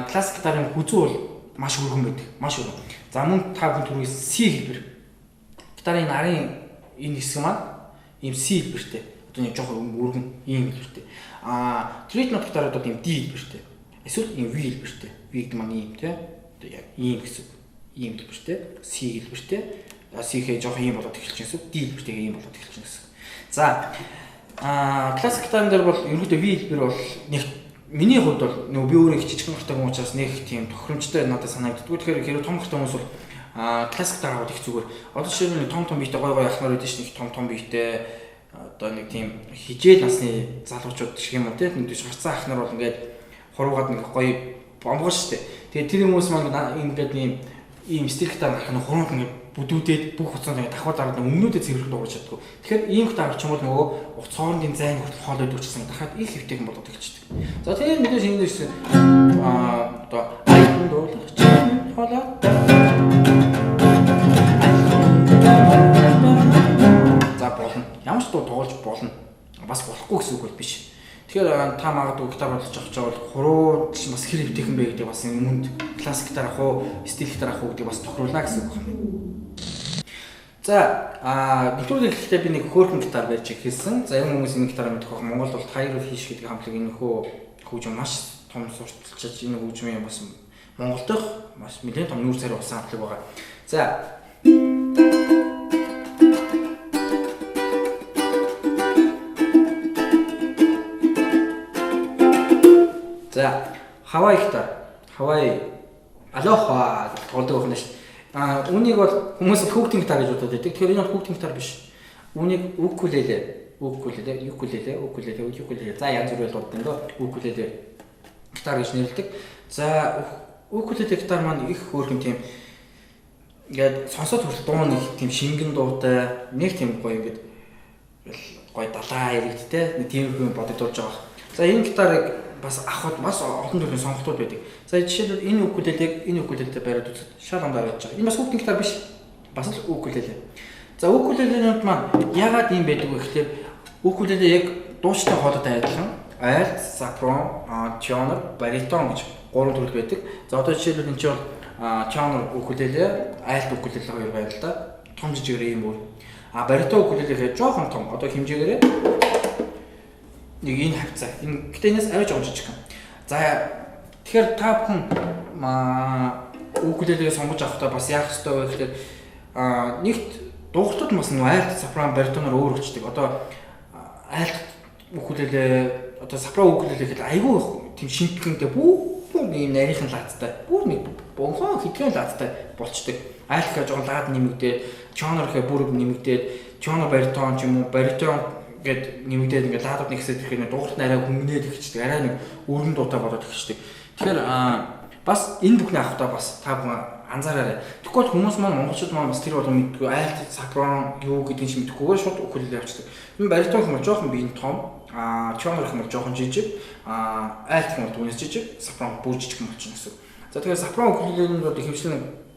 классик гитарын хүзүү бол маш өргөн байдаг. Маш өргөн. За мөн та бүхэн түрүү C хэлбэр. Гитарын нарын энэ хэсэг маань ийм C хэлбэртэй. Одоо нэг жоохон өргөн ийм хэлбэртэй. Treatment гитарууд бол ийм D хэлбэртэй. Эсвэл ийм V хэлбэртэй. V гэдэг маань ийм тий. Одоо яг ийм гэсэн. Ийм хэлбэртэй. C хэлбэртэй. C-гээ жоохон ийм болоод эхэлж гэсэн. D хэлбэртэйгээ ийм болоод эхэлж гэсэн. За классик гитарын дээр бол ерөнхийдөө V хэлбэр бол нэг миний хувьд бол нөгөө би өөрөө хичээжхэн гартай хүн учраас нэг тийм тохиромжтой надад санагддаг. Тэгэхээр хэрэг том гартай хүмүүс бол классик гитар аваад их зүгээр. Одоо жишээлбэл том биетэй гой ахнаар байдаг ш, нэг том биетэй одоо нэг тийм хижээл насны залуучууд шиг юм уу тийм нэг шарцсан ахнаар бол ингээд хуруугаад нэг гоё бомгоо штэ. Тэгээд тэр хүмүүс маань ингээд ийм стил гитар ахнаа хуруунд ингээд бүдүүдээд бүх хуцаанд ингээд давхар дараад өмнөдөө цэвэрлэх дуугарч чаддаг. Тэгэхээр ийм гитар авч юм бол нөгөө утас хоорондын зайн хүртэл хоолойд өгчсөн дахиад их хэвтэйгэн болоод эхэлчихдэг. За тэгээд мэдээж энэ дэвсэн одоо айтан дуулах хоолой за болно. Ямар ч дуу тоглож болно. Бас болохгүй гэсэн үг бол биш. Тэгэхээр та магадгүй гитар бодож авч байгаа бол хуруу бас хэр хэвтэйхэн бэ гэдэг бас өмнөд классик гитар авах уу, стил гитар авах уу гэдэг бас тохируулна гэсэн үг байна. За нэвтрүүлэг гэхдээ би нэг хөөрхөн гитар барьж хэлсэн. За энэ хүмүүс энэ гитараа мэдэх байх. Монгол бол Tiger Fish гэдэг хамтлаг энэ хөгжим маш том сурталчилж энэ хөгжмийн бас Монголд маш нэлээд том нүүр царай болсон хамтлаг байгаа. За Hawaii гитар. Hawaii Aloha гэдэг тоглодог байх нь шүү. Үүнийг бол хүмүүс хүүхдийн гитар гэж боддог. Тэгэхээр энэ бол хүүхдийн гитар биш. Үүнийг укулеле. За янз бүрээр дууддаг дөө. Укулеле гитар гэж нэрлэдэг. За укулеле гитар маань их хөөрхөн тийм ингээд сонсоод хүртэл дуу нэг тийм шингэн дуутай, нэг тийм гоё ингээд гоё далаа иргэдтэй нэг тийм хүн бодогдож байгаа. За энэ гитарыг бас авахд бас олон төрлийн сонголтууд байдаг. За жишээлбэл энэ укулелетэй бариад үзэх шал ондоо байж байгаа. Энэ бас хүүхдийн гитар биш. Бас л укулеле. За укулеленууд маань яагаад ийм байдаг вэ гэхээр укулеле яг дуучтай хоолойтой адилхан альт, сопрано, тенор, баритон гэж гурван төрөл байдаг. За одоо жишээлбэл энэ чинь бол тенор укулеле, альт укулеле хоёр байна л да. Том жижигэр юм бүр. Баритон укулеле гэхэд жоохон том. Одоо хэмжээгээрээ нэг энэ хавцаа. Энэ гэтэнээс авиж байгаа жижиг юм. За тэгэхээр та бүхэн укулелег сонгож авахдаа бас яах ёстой вэ гэхээр нэгт дууртууд бас нэг альт, сопрано, баритоноор өөр өчтдөг. Одоо альт укулеле, одоо сопрано укулеле гэхэд айгүй тийм шинтгэнтэй бүх ийм нарийнхан лаацтай. Бүр нэг бонхон хитгэн лаацтай болчдөг. Альт гэж жоохон лаад нэмэгдээд, тенор гэхээр бүр нэмэгдээд, тенор баритон ч юм уу, баритон гэд нэмэгдээд ингээд лаадууд нэг хэсэг ирэхэд дуурт арай хөнгөнээд ихчдэг. Арай нэг өргөн дуутай болоод ихчдэг. Тэгэхээр бас энэ бүхний авахтаа бас та бүхэн анзаараарай. Тэгвэл хүмүүс маань монголчууд маань бас тэр болон мэдгүй альт, сопрано юу гэдгийг ч мэдэхгүйгээр шууд укулеле авчдаг. Энэ баритон хүмүүс жоохон биеийн том, тенор хүмүүс жоохон жижиг, альт хүмүүс түүнээс жижиг, сопрано бүр жижиг болчихно гэсэн. За тэгэхээр сопрано укулеленд хэвчлэн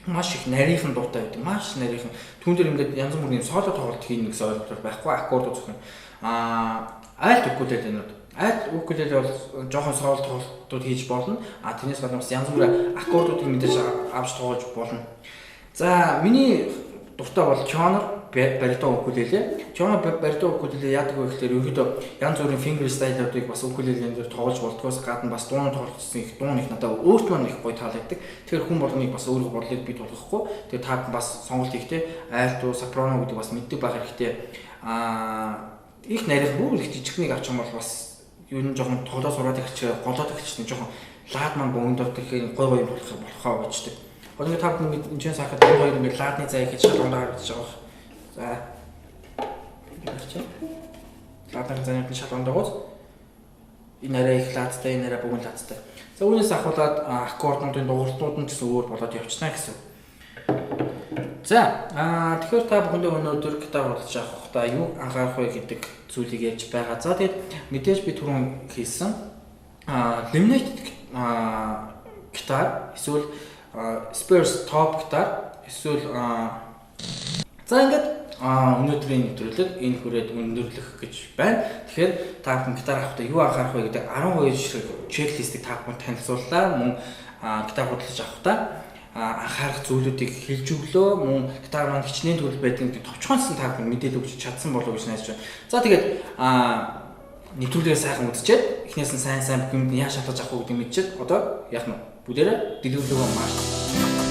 маш их нарийнхан дуутай байдаг. Маш нарийнхан. Түүн дээр ингээд янз бүрийн соло тоглолт хийн гэсэн ойлголт байхгүй. Аккорд үзэх юм. Альт укулеле нүүд. Альт укулеле бол жоохон соло тоглолтууд хийж болно. Тэрнээс гадна бас янз бүрийн аккордуудыг мэдээж авч тоглож болно. За миний дуртай бол тенор, баритон укулеле. Чонго баритон укулеле яадаг вэ гэхээр ерөөдөө янз бүрийн finger style-уудыг бас укулелен дээр тоглож болдгоос гадна бас дуун тоглолцсон их дуун их надад өөрт маань их гоё таалагддаг. Тэгэхээр хүн болгоныг бас өөрийнхөө бодлыг бий болгохгүй. Тэгээ та бас сонголт хийхдээ альто, сопрано гэдэг бас мэддэг байх хэрэгтэй. Их нарийн бүр их жижигнийг авчих юм бол бас юу н жоохон тоглоо сураад ихч голоод ихч жоохон лаад маань бөөндөрт ихээр гой гой юм болохоо байждаг. Одоогийн та бүхэн энэ сахад гоё юм лаадны зай гэж шалгуунд харагдаж байгаа. За. Яарч. Лаадны зайны шалгуунд байгаас энэ арай их лаадтай, энэ арай бүгэн лаадтай. За үүнээс ахуулаад аккорднуудын дугуйлтууд нь гэсэн өөр болоод явчихна гэсэн. За, тэгэхээр та бүхэндээ өнөөдөр гитар болж авахдаа юу анхаарах вэ гэдэг зүйлийг ярьж байгаа. За тэгээд мэдээж би түрүүн хэлсэн laminated гитар эсвэл Spurs top гитар эсвэл за ингээд өнөөдрийн нэвтрүүлэг энэ хүрээд өндөрлөх гэж байна. Тэгэхээр та бүхэн гитар авахдаа юу анхаарах вэ гэдэг 12 шиг чеклистийг та бүхэнд танилцууллаа. Мөн гитар бодлож авахдаа анхаарах зүйлүүдийг хэлж өглөө. Мөн гитар маань хичнээн төрөл байдаг гэдэг товчхонсон та бүхэн мэдээлэл өгч чадсан болов уу гэж найдаж байна. За тэгээд нэвтрүүлгээ сайхан үзчихээд эхнээс нь сайн бүхэнд яаж шатаж авах вэ гэдэг мэдчихэд одоо яах нь бүгдээрээ дэлгэрүүлгөө маш